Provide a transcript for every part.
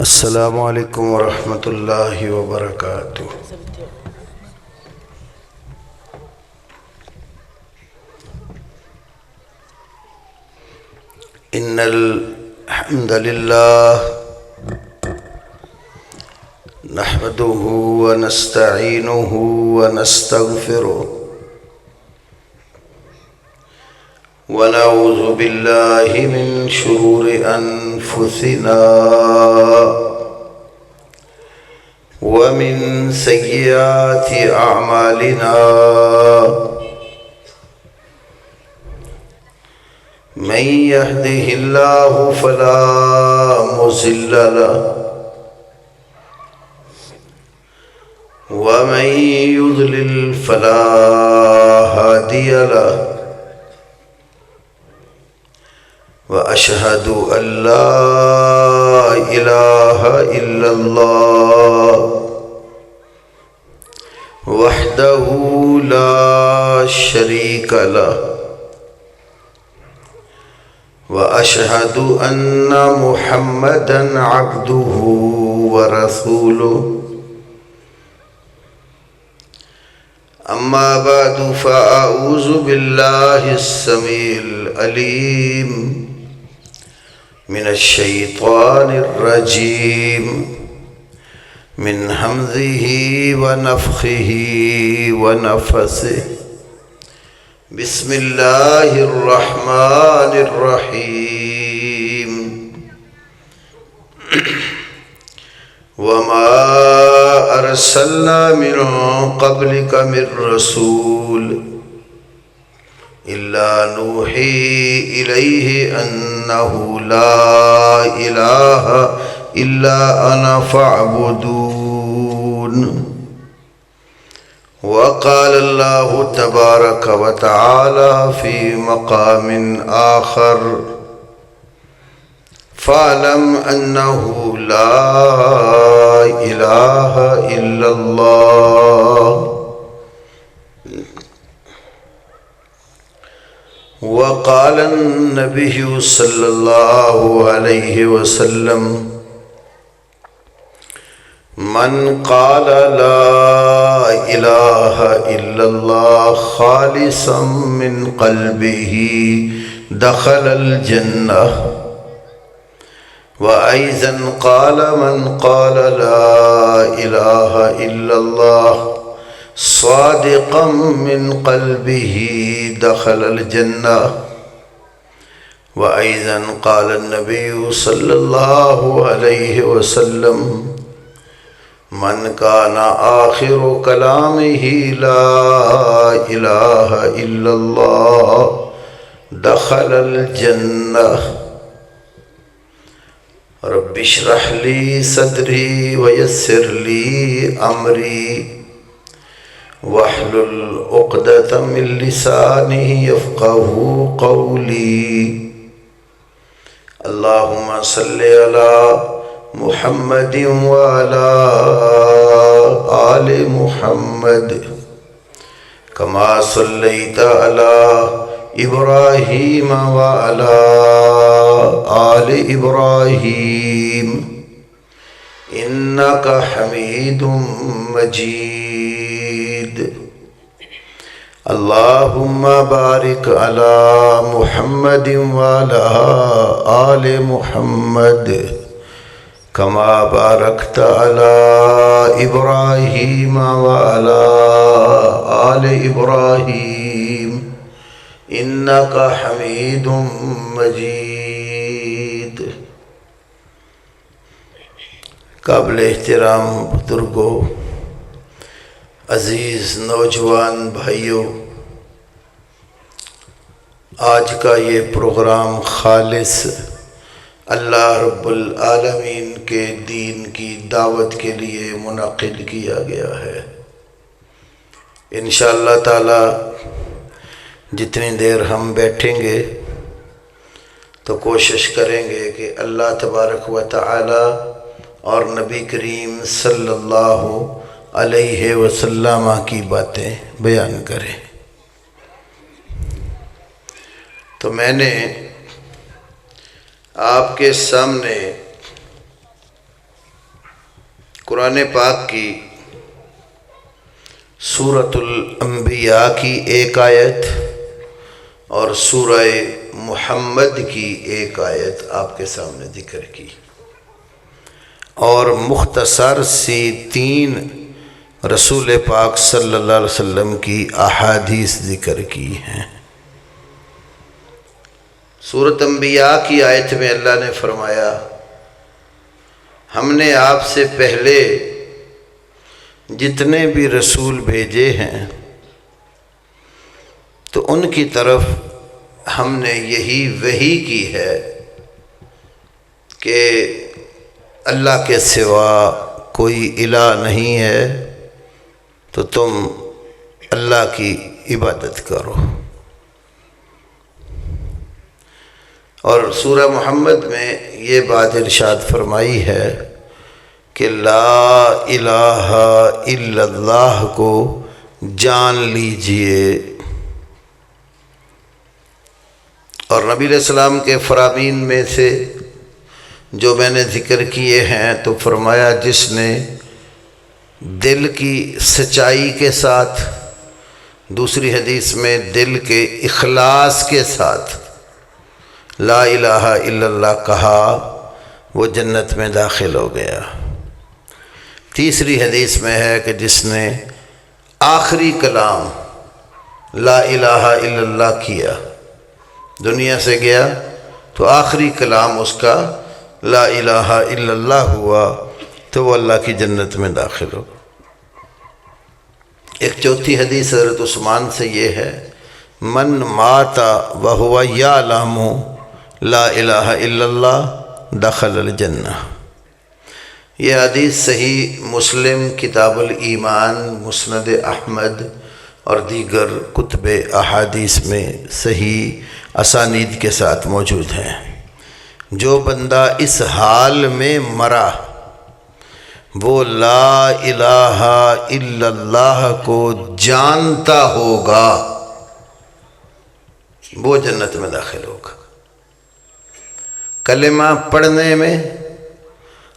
السلام علیکم ورحمۃ اللہ وبرکاتہ۔ ان الحمد للہ نحمده ونستعینه ونستغفره ونعوذ باللہ من شرور انفسنا ومن سیئات اعمالنا من يهده الله فلا مضل له ومن يضلل فلا هادي له وأشهد أن لا إله إلا الله وحده لا شريك له وأشهد أن محمدًا عبده ورسوله أما بعد فأعوذ بالله السميع العليم من الشيطان الرجيم من همزه ونفخه ونفثه بسم الله الرحمن الرحيم وما أرسلنا من قبلك من رسول إلا نوحي إليه أنه لا إله إلا أنا فاعبدون وقال الله تبارك وتعالى في مقام آخر فاعلم أنه لا إله إلا الله وقال النبي صلى الله عليه وسلم من قال لا إله إلا الله خالصا من قلبه دخل الجنة وأيضا قال من قال لا إله إلا الله صادقا من قلبه دخل الجنة وأيضا قال النبي صلى الله عليه وسلم من كان آخر كلامه لا إله إلا الله دخل الجنة رب اشرح لي صدري ويسر لي أمري واحلل عقدة من لساني يفقهوا قولي اللهم صل على محمد وعلى آل محمد كما صليت على إبراهيم وعلى آل إبراهيم إنك حميد مجيد اللهم بارك على محمد وعلى آل محمد كما باركت على إبراهيم وعلى آل إبراهيم إنك حميد مجيد قابل احترام بزرگوں، عزیز نوجوان بھائیوں، آج کا یہ پروگرام خالص اللہ رب العالمین کے دین کی دعوت کے لیے منعقد کیا گیا ہے۔ انشاءاللہ تعالی جتنی دیر ہم بیٹھیں گے تو کوشش کریں گے کہ اللہ تبارک و تعالی اور نبی کریم صلی اللہ علیہ وسلم کی باتیں بیان کریں۔ تو میں نے آپ کے سامنے قرآن پاک کی سورۃ الانبیاء کی ایک آیت اور سورہ محمد کی ایک آیت آپ کے سامنے ذکر کی، اور مختصر سی 3 رسول پاک صلی اللہ علیہ وسلم کی احادیث ذکر کی ہیں۔ سورۃ انبیاء کی آیت میں اللہ نے فرمایا، ہم نے آپ سے پہلے جتنے بھی رسول بھیجے ہیں تو ان کی طرف ہم نے یہی وحی کی ہے کہ اللہ کے سوا کوئی الہ نہیں ہے، تو تم اللہ کی عبادت کرو۔ اور سورہ محمد میں یہ بات ارشاد فرمائی ہے کہ لا الہ الا اللہ کو جان لیجئے، اور نبی علیہ السلام کے فرامین میں سے جو میں نے ذکر کیے ہیں تو فرمایا، جس نے دل کی سچائی کے ساتھ، دوسری حدیث میں دل کے اخلاص کے ساتھ لا الہ الا اللہ کہا، وہ جنت میں داخل ہو گیا۔ تیسری حدیث میں ہے کہ جس نے آخری کلام لا الہ الا اللہ کیا، دنیا سے گیا تو آخری کلام اس کا لا الہ الا اللہ ہوا، تو وہ اللہ کی جنت میں داخل ہو۔ ایک چوتھی حدیث حضرت عثمان سے یہ ہے، من مات وہو یعلم لا الہ الا اللہ دخل الجنہ۔ یہ حدیث صحیح مسلم، کتاب الایمان، مسند احمد اور دیگر کتب احادیث میں صحیح اسانید کے ساتھ موجود ہیں۔ جو بندہ اس حال میں مرا وہ لا الہ الا اللہ کو جانتا ہوگا، وہ جنت میں داخل ہوگا۔ کلمہ پڑھنے میں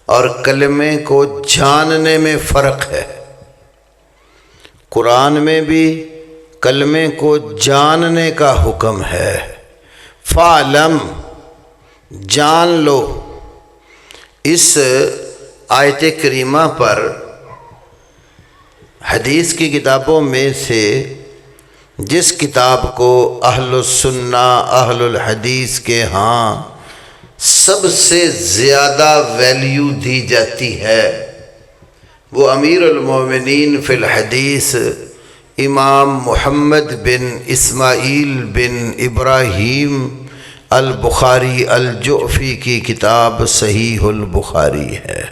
اور کلمے کو جاننے میں فرق ہے۔ قرآن میں بھی کلمے کو جاننے کا حکم ہے، فَعْلَمْ، جان لو۔ اس آیت کریمہ پر حدیث کی کتابوں میں سے جس کتاب کو اہل السنہ اہل الحدیث کے ہاں سب سے زیادہ ویلیو دی جاتی ہے، وہ امیر المومنین فی الحدیث امام محمد بن اسماعیل بن ابراہیم البخاری الجعفی کی کتاب صحیح البخاری ہے۔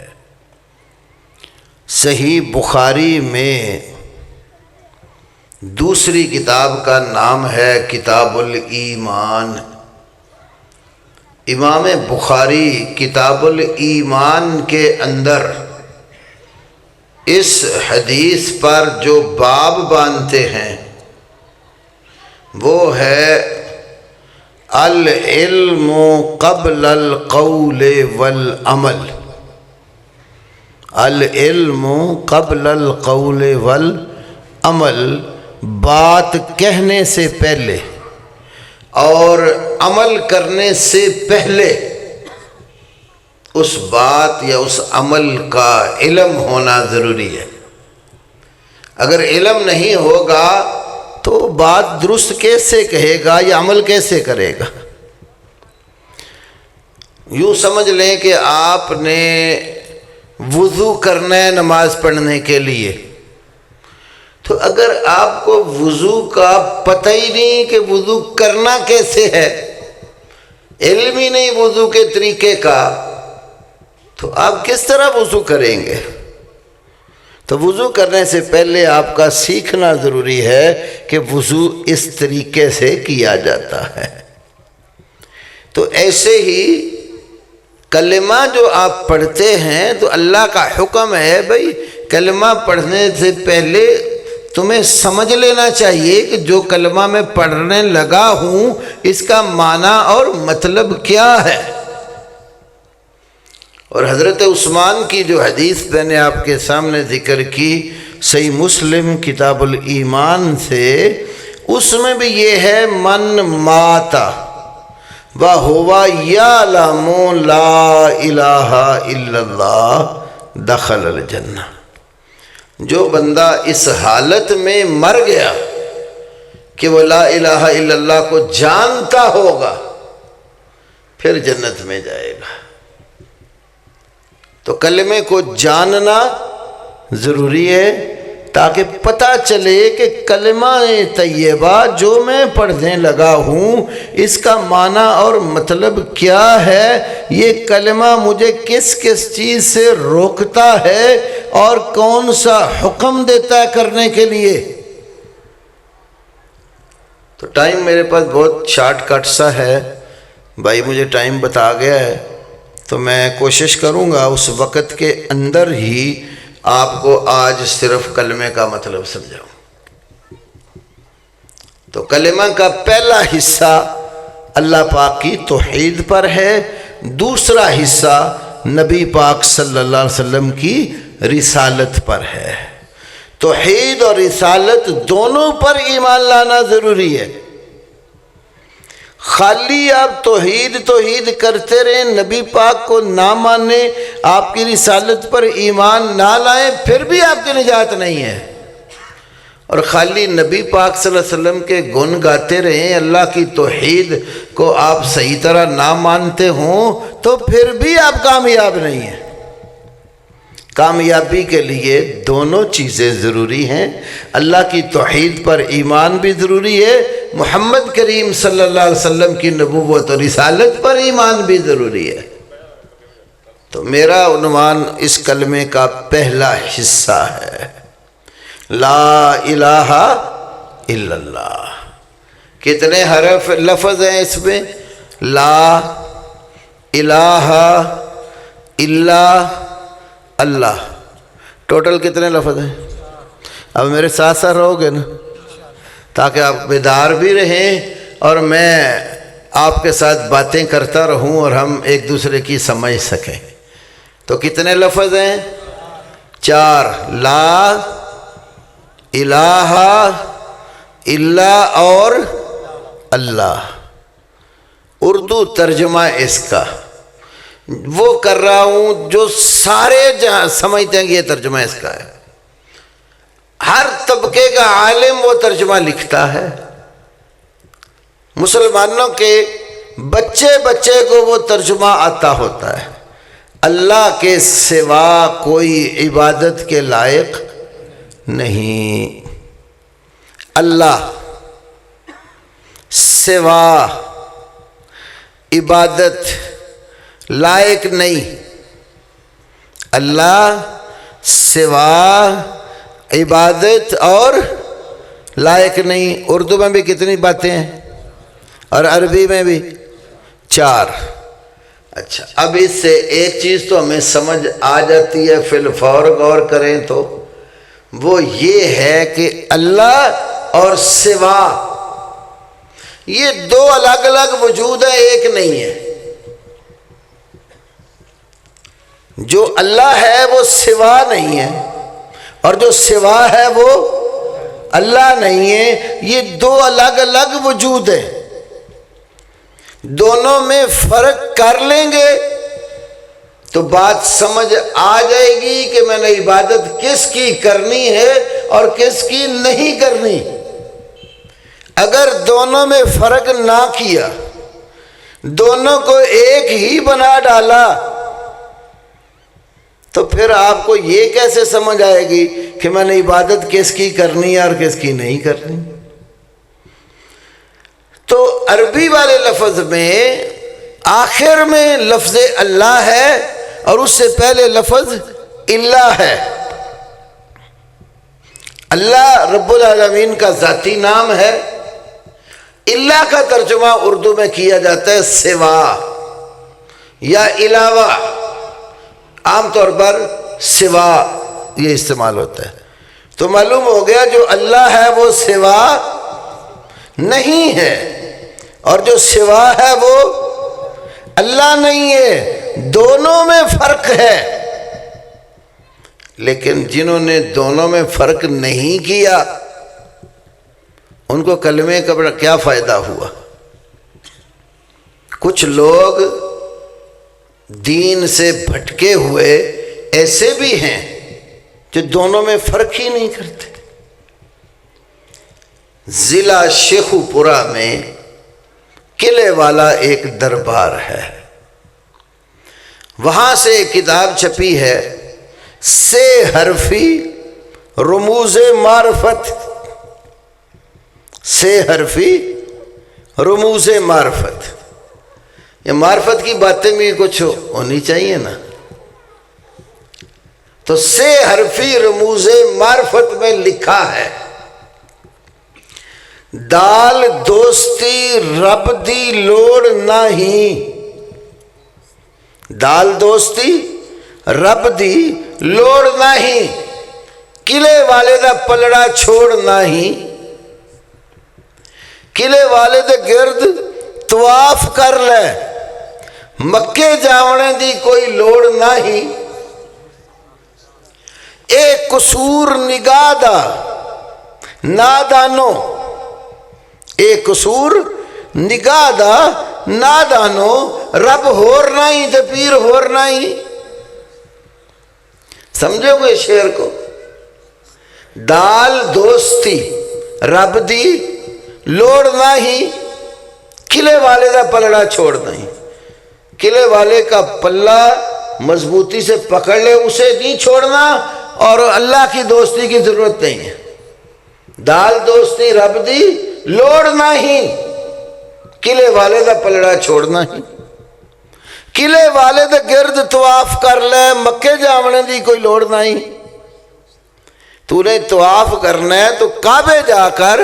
صحیح بخاری میں دوسری کتاب کا نام ہے کتاب الایمان۔ امام بخاری کتاب الایمان کے اندر اس حدیث پر جو باب باندھتے ہیں وہ ہے العلم قبل القول والعمل۔ العلم قبل القول والعمل، بات کہنے سے پہلے اور عمل کرنے سے پہلے اس بات یا اس عمل کا علم ہونا ضروری ہے۔ اگر علم نہیں ہوگا تو بات درست کیسے کہے گا یا عمل کیسے کرے گا؟ یوں سمجھ لیں کہ آپ نے وضو کرنا ہے نماز پڑھنے کے لیے، تو اگر آپ کو وضو کا پتہ ہی نہیں کہ وضو کرنا کیسے ہے، علم ہی نہیں وضو کے طریقے کا، تو آپ کس طرح وضو کریں گے؟ تو وضو کرنے سے پہلے آپ کا سیکھنا ضروری ہے کہ وضو اس طریقے سے کیا جاتا ہے۔ تو ایسے ہی کلمہ جو آپ پڑھتے ہیں تو اللہ کا حکم ہے، بھئی کلمہ پڑھنے سے پہلے تمہیں سمجھ لینا چاہیے کہ جو کلمہ میں پڑھنے لگا ہوں اس کا معنی اور مطلب کیا ہے۔ اور حضرت عثمان کی جو حدیث میں نے آپ کے سامنے ذکر کی صحیح مسلم کتاب الایمان سے، اس میں بھی یہ ہے من ماتا وَهُوَ يَعْلَمُ لَا إِلَٰهَ إِلَّا اللَّهُ دَخَلَ الْجَنَّةَ، جو بندہ اس حالت میں مر گیا کہ وہ لا الہ الا اللہ کو جانتا ہوگا پھر جنت میں جائے گا۔ تو کلمے کو جاننا ضروری ہے تاکہ پتہ چلے کہ کلمہ طیبہ جو میں پڑھنے لگا ہوں اس کا معنی اور مطلب کیا ہے، یہ کلمہ مجھے کس کس چیز سے روکتا ہے اور کون سا حکم دیتا ہے کرنے کے لیے۔ تو ٹائم میرے پاس بہت شارٹ کٹ سا ہے، بھائی مجھے ٹائم بتا گیا ہے، تو میں کوشش کروں گا اس وقت کے اندر ہی آپ کو آج صرف کلمے کا مطلب سمجھاؤں۔ تو کلمہ کا پہلا حصہ اللہ پاک کی توحید پر ہے، دوسرا حصہ نبی پاک صلی اللہ علیہ وسلم کی رسالت پر ہے۔ توحید اور رسالت دونوں پر ایمان لانا ضروری ہے۔ خالی آپ توحید کرتے رہیں، نبی پاک کو نہ مانیں، آپ کی رسالت پر ایمان نہ لائیں، پھر بھی آپ کی نجات نہیں ہے۔ اور خالی نبی پاک صلی اللہ علیہ وسلم کے گن گاتے رہیں، اللہ کی توحید کو آپ صحیح طرح نہ مانتے ہوں تو پھر بھی آپ کامیاب نہیں ہیں۔ کامیابی کے لیے دونوں چیزیں ضروری ہیں، اللہ کی توحید پر ایمان بھی ضروری ہے، محمد کریم صلی اللہ علیہ وسلم کی نبوت اور رسالت پر ایمان بھی ضروری ہے۔ تو میرا عنوان اس کلمے کا پہلا حصہ ہے لا الہ الا اللہ۔ کتنے حرف لفظ ہیں اس میں؟ لا الہ الا اللہ، ٹوٹل کتنے لفظ ہیں؟ اب میرے ساتھ ساتھ رہو گے نا، تاکہ آپ بیدار بھی رہیں اور میں آپ کے ساتھ باتیں کرتا رہوں اور ہم ایک دوسرے کی سمجھ سکیں۔ تو کتنے لفظ ہیں؟ 4، لا الہ الا اور اللہ۔ اردو ترجمہ اس کا وہ کر رہا ہوں جو سارے جہاں سمجھتے ہیں کہ یہ ترجمہ اس کا ہے۔ ہر طبقے کا عالم وہ ترجمہ لکھتا ہے، مسلمانوں کے بچے کو وہ ترجمہ آتا ہوتا ہے۔ اللہ کے سوا کوئی عبادت کے لائق نہیں، اللہ سوا عبادت لائق نہیں، اللہ سوا عبادت اور لائق نہیں۔ اردو میں بھی کتنی باتیں ہیں اور عربی میں بھی 4۔ اچھا، اب اس سے ایک چیز تو ہمیں سمجھ آ جاتی ہے فی الفور، غور کریں تو وہ یہ ہے کہ اللہ اور سوا یہ دو الگ الگ وجود ہیں، ایک نہیں ہے۔ جو اللہ ہے وہ سوا نہیں ہے اور جو سوا ہے وہ اللہ نہیں ہے، یہ دو الگ الگ وجود ہیں۔ دونوں میں فرق کر لیں گے تو بات سمجھ آ جائے گی کہ میں نے عبادت کس کی کرنی ہے اور کس کی نہیں کرنی۔ اگر دونوں میں فرق نہ کیا، دونوں کو ایک ہی بنا ڈالا، تو پھر آپ کو یہ کیسے سمجھ آئے گی کہ میں نے عبادت کس کی کرنی ہے اور کس کی نہیں کرنی۔ تو عربی والے لفظ میں آخر میں لفظ اللہ ہے اور اس سے پہلے لفظ اللہ ہے۔ اللہ رب العالمین کا ذاتی نام ہے۔ اللہ کا ترجمہ اردو میں کیا جاتا ہے سوا یا علاوہ، عام طور پر سوا یہ استعمال ہوتا ہے۔ تو معلوم ہو گیا جو اللہ ہے وہ سوا نہیں ہے اور جو سوا ہے وہ اللہ نہیں ہے۔ دونوں میں فرق ہے، لیکن جنہوں نے دونوں میں فرق نہیں کیا ان کو کلمے کا کیا فائدہ ہوا؟ کچھ لوگ دین سے بھٹکے ہوئے ایسے بھی ہیں جو دونوں میں فرق ہی نہیں کرتے۔ ضلع شیخوپورہ میں قلعے والا ایک دربار ہے، وہاں سے ایک کتاب چھپی ہے، سے حرفی رموز معرفت، سے حرفی رموز معرفت۔ یہ معرفت کی باتیں بھی کچھ ہونی چاہیے نا، تو سے حرفی رموز معرفت میں لکھا ہے، دال دوستی رب دی لوڑ نہیں، دال دوستی رب دی لوڑ نہیں، قلعے والے دا پلڑا چھوڑ نہیں، قلعے والے دے گرد طواف کر لے، مکے جاونے دی کوئی لوڑ نہیں، اے قصور نگاہ دا نادانو، اے قصور نگاہ دا نادانو، رب ہور نہیں تے پیر ہور نہیں۔ سمجھو گے شعر کو؟ دال دوستی رب دی لوڑ نہیں، قلعے والے دا پلڑا چھوڑ نہیں۔ قلعے والے کا پلہ مضبوطی سے پکڑ لے، اسے نہیں چھوڑنا، اور اللہ کی دوستی کی ضرورت نہیں ہے۔ دال دوستی رب دی لوڑ نہیں، قلعے والے دا پلڑا چھوڑنا ہی، قلعے والے دے گرد طواف کر لے، مکے جاونے دی کوئی لوڑ نہیں۔ تو نے طواف کرنا ہے تو کعبے جا کر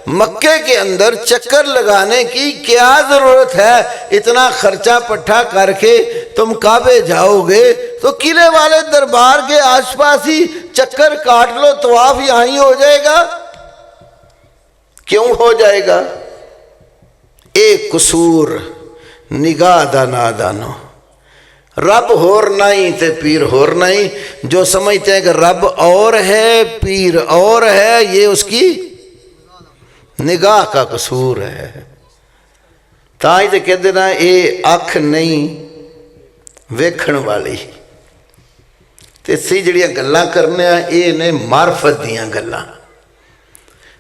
مکے کے اندر چکر لگانے کی کیا ضرورت ہے؟ اتنا خرچہ پٹھا کر کے تم کعبے جاؤ گے تو قلعے والے دربار کے آس پاس ہی چکر کاٹ لو، طواف یہاں ہی ہو جائے گا۔ کیوں ہو جائے گا؟ ایک قصور نگاہ دا نادانو، رب ہور نہیں تے پیر ہور نہیں۔ جو سمجھتے ہیں کہ رب اور ہے پیر اور ہے، یہ اس کی نگاہ کا قصور ہے۔ تاں تے کہتے نا اے اکھ نہیں ویکھن والی، تے سی جڑیاں گلاں کرنے ہیں اے نے معرفت دیاں گلاں،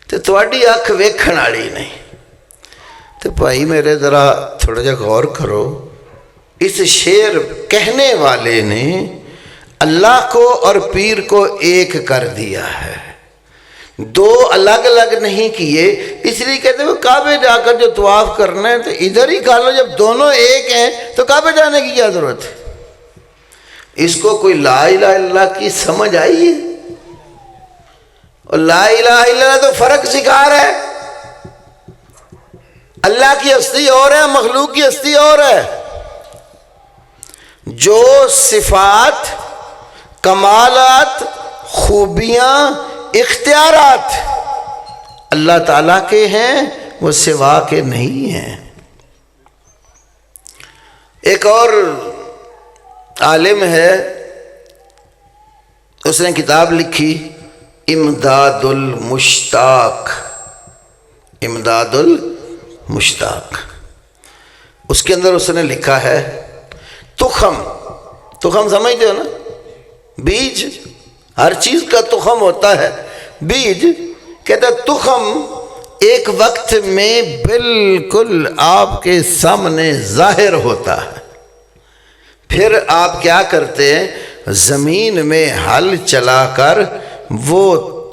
تے تواڈی اکھ ویکھن والی نہیں۔ تو بھائی میرے ذرا تھوڑا جا غور کرو، اس شعر کہنے والے نے اللہ کو اور پیر کو ایک کر دیا ہے، دو الگ الگ نہیں کیے۔ اس لیے کہتے ہیں کعبے جا کر جو طواف کرنا ہے تو ادھر ہی کھا لو، جب دونوں ایک ہیں تو کعبے جانے کی کیا ضرورت ہے؟ اس کو کوئی لا الہ الا اللہ کی سمجھ آئی ہے؟ اور لا الہ الا اللہ تو فرق سکھا رہا ہے، اللہ کی ہستی اور ہے، مخلوق کی ہستی اور ہے۔ جو صفات، کمالات، خوبیاں، اختیارات اللہ تعالیٰ کے ہیں وہ سوا کے نہیں ہیں۔ ایک اور عالم ہے، اس نے کتاب لکھی امداد المشتاق، امداد المشتاق۔ اس کے اندر اس نے لکھا ہے تخم، تخم سمجھتے ہو نا، بیج، ہر چیز کا تخم ہوتا ہے، بیج کہتا ہے تخم ایک وقت میں بالکل آپ کے سامنے ظاہر ہوتا ہے، پھر آپ کیا کرتے ہیں؟ زمین میں ہل چلا کر وہ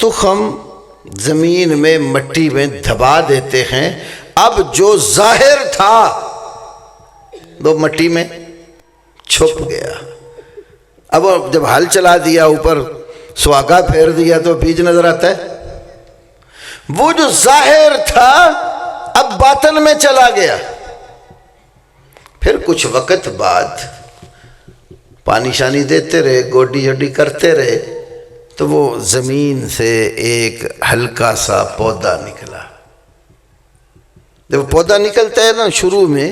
تخم زمین میں مٹی میں دبا دیتے ہیں۔ اب جو ظاہر تھا وہ مٹی میں چھپ گیا۔ اب جب ہل چلا دیا، اوپر سواگا پھیر دیا تو بیج نظر آتا ہے۔ وہ جو ظاہر تھا اب باطن میں چلا گیا۔ پھر کچھ وقت بعد پانی شانی دیتے رہے، گوڈی جوڈی کرتے رہے، تو وہ زمین سے ایک ہلکا سا پودا نکلا۔ جب پودا نکلتا ہے نا شروع میں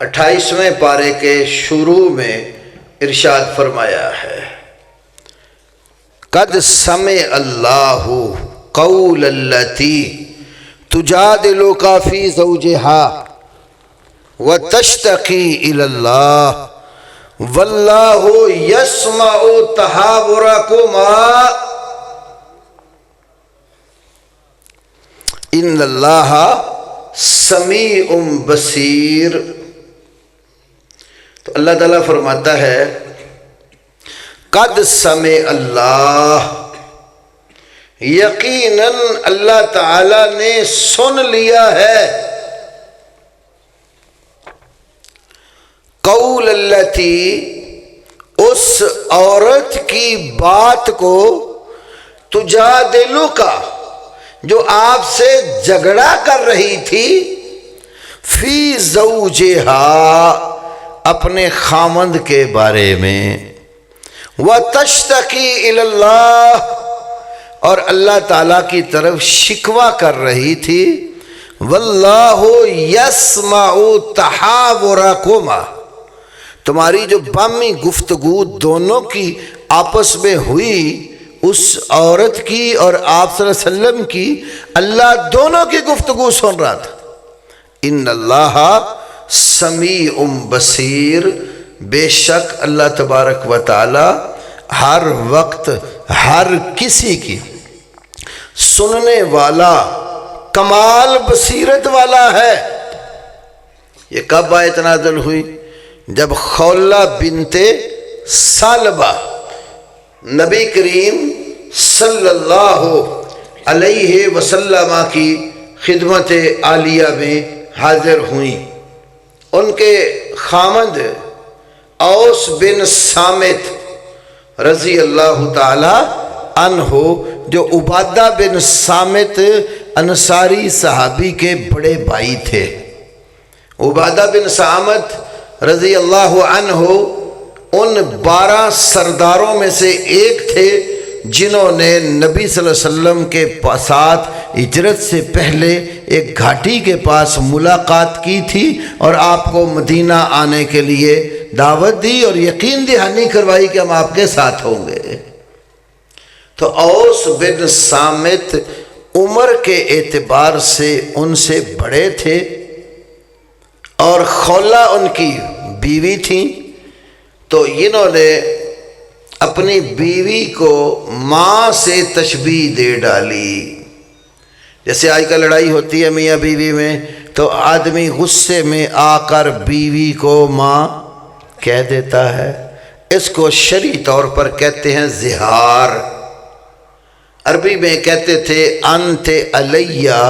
28ویں پارے کے شروع میں ارشاد فرمایا ہے، قد سمع اللہ قول التی تجادلک فی زوجہا وتشتکی الی اللہ واللہ یسمع تحاورکما ان اللہ سمیع بصیر۔ تو اللہ تعالیٰ فرماتا ہے قد سمع اللہ، یقیناً اللہ تعالیٰ نے سن لیا ہے، قول التی، اس عورت کی بات کو، تجادلک، جو آپ سے جھگڑا کر رہی تھی، فی زوجہا، اپنے خامند کے بارے میں، وَتَشْتَكِي إِلَى اللَّهِ، اور اللہ تعالیٰ کی طرف شکوہ کر رہی تھی، وَاللَّهُ يَسْمَعُ تَحَاوُرَكُمَا، تمہاری جو باہمی گفتگو دونوں کی آپس میں ہوئی، اس عورت کی اور آپ صلی اللہ علیہ وسلم کی، اللہ دونوں کی گفتگو سن رہا تھا۔ ان اللہ سمیع بصیر، بے شک اللہ تبارک و تعالی ہر وقت ہر کسی کی سننے والا، کمال بصیرت والا ہے۔ یہ کب آیت نازل ہوئی؟ جب خولہ بنت ثعلبہ نبی کریم صلی اللہ علیہ وسلم کی خدمت عالیہ میں حاضر ہوئیں۔ ان کے خامند اوس بن صامت رضی اللہ تعالی عنہ، جو عبادہ بن صامت انصاری صحابی کے بڑے بھائی تھے۔ عبادہ بن صامت رضی اللہ عنہ ان 12 سرداروں میں سے ایک تھے جنہوں نے نبی صلی اللہ علیہ وسلم کے ساتھ ہجرت سے پہلے ایک گھاٹی کے پاس ملاقات کی تھی اور آپ کو مدینہ آنے کے لیے دعوت دی اور یقین دہانی کروائی کہ ہم آپ کے ساتھ ہوں گے۔ تو اوس بن صامت عمر کے اعتبار سے ان سے بڑے تھے اور خولہ ان کی بیوی تھیں، تو انہوں نے اپنی بیوی کو ماں سے تشبیہ دے ڈالی۔ جیسے آج کل لڑائی ہوتی ہے میاں بیوی میں، تو آدمی غصے میں آ کر بیوی کو ماں کہہ دیتا ہے، اس کو شرعی طور پر کہتے ہیں زہار۔ عربی میں کہتے تھے انت علیہ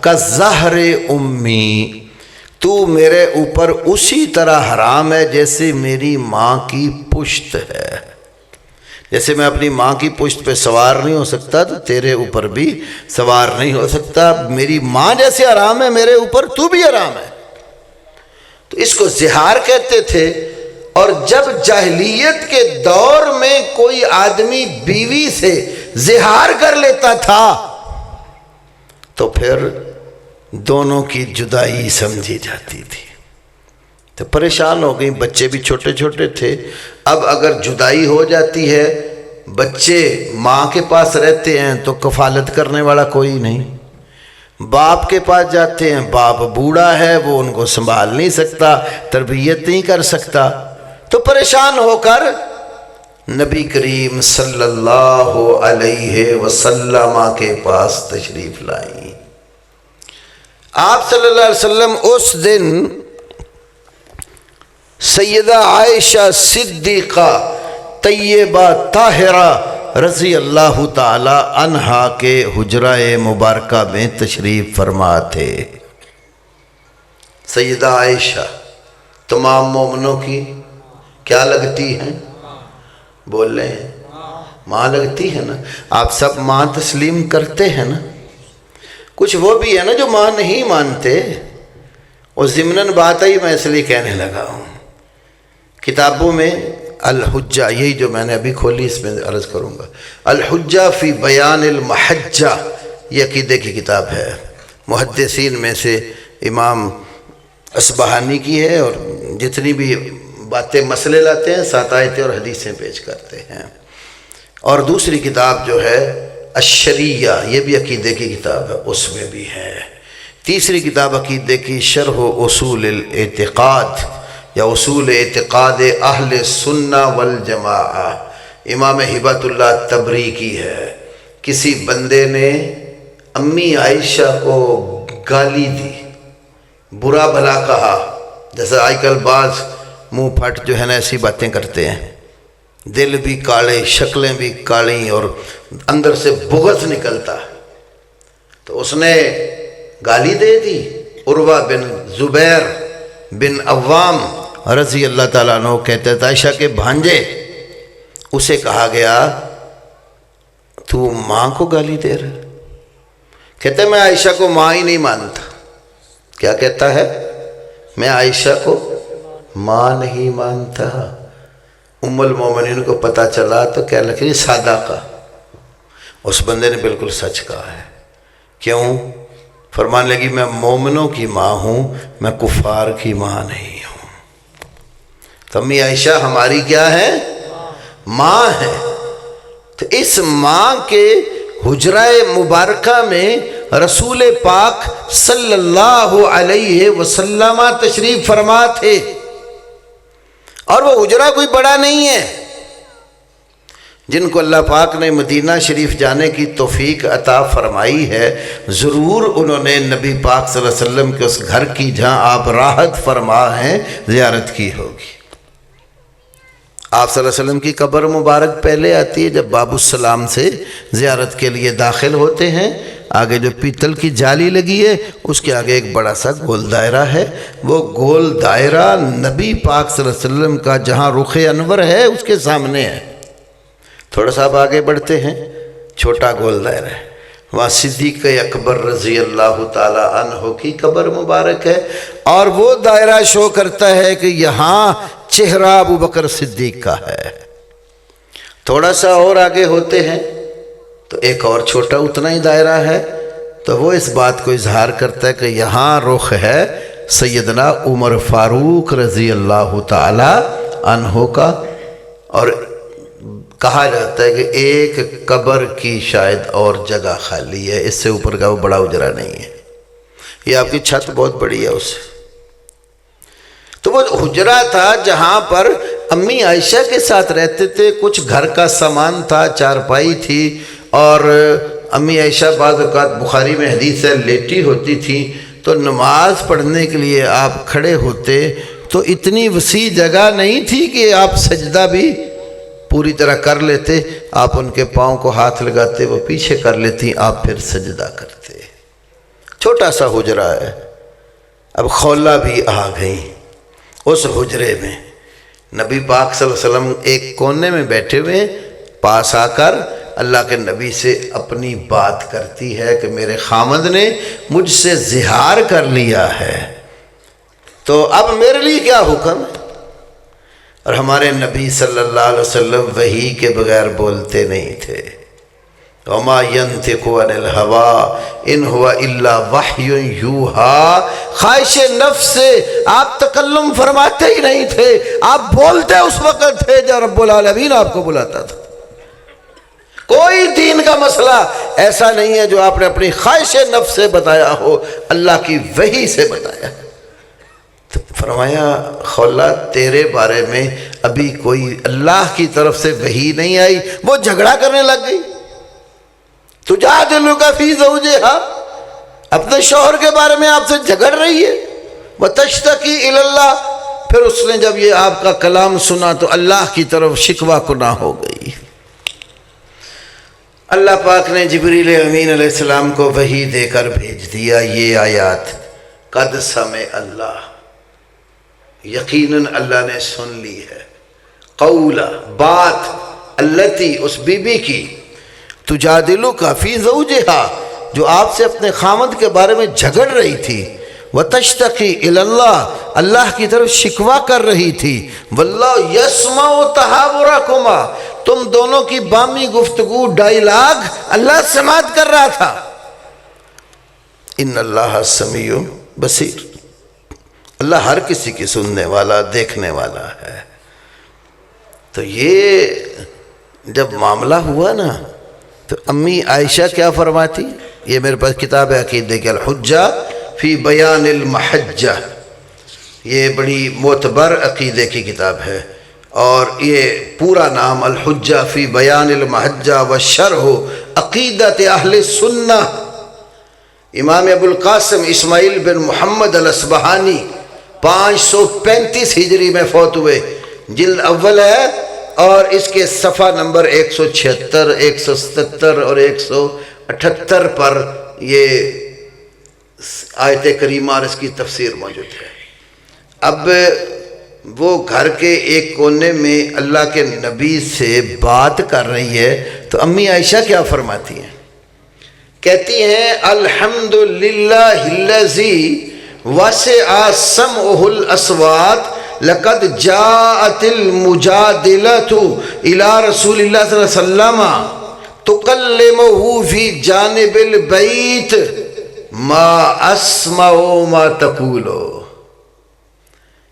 کظہر امی، تو میرے اوپر اسی طرح حرام ہے جیسے میری ماں کی پشت ہے۔ جیسے میں اپنی ماں کی پشت پہ سوار نہیں ہو سکتا تو تیرے اوپر بھی سوار نہیں ہو سکتا، میری ماں جیسے حرام ہے میرے اوپر تو بھی حرام ہے۔ تو اس کو زہار کہتے تھے۔ اور جب جاہلیت کے دور میں کوئی آدمی بیوی سے زہار کر لیتا تھا تو پھر دونوں کی جدائی سمجھی جاتی تھی، تو پریشان ہو گئی، بچے بھی چھوٹے چھوٹے تھے۔ اب اگر جدائی ہو جاتی ہے، بچے ماں کے پاس رہتے ہیں تو کفالت کرنے والا کوئی نہیں، باپ کے پاس جاتے ہیں، باپ بوڑھا ہے، وہ ان کو سنبھال نہیں سکتا، تربیت نہیں کر سکتا، تو پریشان ہو کر نبی کریم صلی اللہ علیہ وسلم کے پاس تشریف لائیں۔ آپ صلی اللہ علیہ وسلم اس دن سیدہ عائشہ صدیقہ طیبہ طاہرہ رضی اللہ تعالی عنہا کے حجرہ مبارکہ میں تشریف فرما تھے۔ سیدہ عائشہ تمام مومنوں کی کیا لگتی ہیں؟ بول رہے ہیں ماں لگتی ہے نا۔ آپ سب ماں تسلیم کرتے ہیں نا؟ کچھ وہ بھی ہے نا جو ماں نہیں مانتے، اور ضمناً بات آئی میں اس لیے کہنے لگا ہوں۔ کتابوں میں الحجہ، یہی جو میں نے ابھی کھولی اس میں عرض کروں گا، الحجہ فی بیان المحجہ، یہ عقیدے کی کتاب ہے۔ محدثین میں سے امام اصبہانی کی ہے، اور جتنی بھی باتیں مسئلے لاتے ہیں 7 آیتیں اور حدیثیں پیش کرتے ہیں۔ اور دوسری کتاب جو ہے الشریعہ، یہ بھی عقیدے کی کتاب ہے، اس میں بھی ہے۔ تیسری کتاب عقیدے کی شرح اصول الاعتقاد یا اصول اعتقاد اہل سنہ والجماعہ، امام ہبۃ اللہ تبری کی ہے۔ کسی بندے نے امی عائشہ کو گالی دی، برا بھلا کہا، جیسے آج کل بعض منہ پھٹ جو ہے نا ایسی باتیں کرتے ہیں، دل بھی کالے، شکلیں بھی کالی اور اندر سے بغض نکلتا ہے، تو اس نے گالی دے دی۔ عروہ بن زبیر بن عوام رضی اللہ تعالیٰ عنہ کہتے تھے عائشہ کے بھانجے، اسے کہا گیا تو ماں کو گالی دے رہا؟ کہتے میں عائشہ کو ماں ہی نہیں مانتا۔ کیا کہتا ہے؟ میں عائشہ کو ماں نہیں مانتا۔ ام المومنین کو پتہ چلا تو کہنے لگی صادقہ، اس بندے نے بالکل سچ کہا ہے۔ کیوں؟ فرمانے لگی میں مومنوں کی ماں ہوں، میں کفار کی ماں نہیں ہوں۔ تو امی عائشہ ہماری کیا ہے؟ ماں ہے۔ تو اس ماں کے حجرہ مبارکہ میں رسول پاک صلی اللہ علیہ وسلم تشریف فرما تھے، اور وہ حجرہ کوئی بڑا نہیں ہے۔ جن کو اللہ پاک نے مدینہ شریف جانے کی توفیق عطا فرمائی ہے، ضرور انہوں نے نبی پاک صلی اللہ علیہ وسلم کے اس گھر کی جہاں آپ راحت فرما ہیں زیارت کی ہوگی۔ آپ صلی اللہ علیہ وسلم کی قبر مبارک پہلے آتی ہے، جب باب السلام سے زیارت کے لیے داخل ہوتے ہیں، آگے جو پیتل کی جالی لگی ہے اس کے آگے ایک بڑا سا گول دائرہ ہے، وہ گول دائرہ نبی پاک صلی اللہ علیہ وسلم کا جہاں رخ انور ہے اس کے سامنے ہے۔ تھوڑا سا آپ آگے بڑھتے ہیں، چھوٹا گول دائرہ ہے، وہاں صدیق اکبر رضی اللہ تعالی عنہ کی قبر مبارک ہے، اور وہ دائرہ شو کرتا ہے کہ یہاں چہرہ ابو بکر صدیق کا ہے۔ تھوڑا سا اور آگے ہوتے ہیں تو ایک اور چھوٹا اتنا ہی دائرہ ہے، تو وہ اس بات کو اظہار کرتا ہے کہ یہاں رخ ہے سیدنا عمر فاروق رضی اللہ تعالی عنہ کا، اور کہا جاتا ہے کہ ایک قبر کی شاید اور جگہ خالی ہے، اس سے اوپر کا وہ بڑا اجرا نہیں ہے، یہ آپ کی چھت بہت بڑی ہے اس سے۔ تو وہ حجرہ تھا جہاں پر امی عائشہ کے ساتھ رہتے تھے، کچھ گھر کا سامان تھا، چارپائی تھی، اور امی عائشہ بعض اوقات بخاری میں حدیث ہے لیٹی ہوتی تھی، تو نماز پڑھنے کے لیے آپ کھڑے ہوتے تو اتنی وسیع جگہ نہیں تھی کہ آپ سجدہ بھی پوری طرح کر لیتے، آپ ان کے پاؤں کو ہاتھ لگاتے، وہ پیچھے کر لیتی، آپ پھر سجدہ کرتے۔ چھوٹا سا حجرہ ہے۔ اب خولہ بھی آ گئی اس حجرے میں، نبی پاک صلی اللہ علیہ وسلم ایک کونے میں بیٹھے ہوئے، پاس آ کر اللہ کے نبی سے اپنی بات کرتی ہے کہ میرے خامد نے مجھ سے زہار کر لیا ہے، تو اب میرے لیے کیا حکم ہے؟ اور ہمارے نبی صلی اللہ علیہ وسلم وحی کے بغیر بولتے نہیں تھے۔ وما ينطق عن الهوى ان هو الا وحی یوحى، خواہش نفس سے آپ تکلم فرماتے ہی نہیں تھے، آپ بولتے اس وقت تھے جب رب العالمین آپ کو بلاتا تھا۔ کوئی دین کا مسئلہ ایسا نہیں ہے جو آپ نے اپنی خواہش نفس سے بتایا ہو، اللہ کی وحی سے بتایا۔ تو فرمایا خولہ تیرے بارے میں ابھی کوئی اللہ کی طرف سے وحی نہیں آئی، وہ جھگڑا کرنے لگ گئی۔ تجادلک فی زوجہا، اپنے شوہر کے بارے میں آپ سے جھگڑ رہی ہے، وتشتکی الی اللہ، پھر اس نے جب یہ آپ کا کلام سنا تو اللہ کی طرف شکوہ کناں ہو گئی۔ اللہ پاک نے جبریل امین علیہ السلام کو وحی دے کر بھیج دیا یہ آیات، قد سمع اللہ، یقیناً اللہ نے سن لی ہے، قولا، بات، التی، اس بی بی کی، تجادلک فی زوجہا، جو آپ سے اپنے خامد کے بارے میں جھگڑ رہی تھی، وتشتکی الی اللہ، اللہ کی طرف شکوہ کر رہی تھی، واللہ یسمع تحاورکما، تم دونوں کی بامی گفتگو ڈائیلاگ اللہ سماعت کر رہا تھا۔ ان اللہ سمیع بصیر، اللہ ہر کسی کی سننے والا دیکھنے والا ہے۔ تو یہ جب معاملہ ہوا نا تو امی عائشہ کیا فرماتی، یہ میرے پاس کتاب ہے عقیدے کی الحجہ فی بیان المحجہ، یہ بڑی معتبر عقیدے کی کتاب ہے، اور یہ پورا نام الحجہ فی بیان المحجہ وشرح عقیدت اہل سنہ، امام ابو القاسم اسماعیل بن محمد الاصبہانی 535 ہجری میں فوت ہوئے، جلد اول ہے، اور اس کے صفحہ نمبر 176 177 اور 178 پر یہ آیت کریمہ اور اس کی تفسیر موجود ہے۔ اب وہ گھر کے ایک کونے میں اللہ کے نبی سے بات کر رہی ہے تو امی عائشہ کیا فرماتی ہیں، کہتی ہیں الحمدللہ الذی وسع سمعہ الاصوات لقد جاءت المجادلۃ الی رسول اللہ صلی اللہ علیہ وسلم تکلمہ فی جانب البیت ما اسمع ما تقول،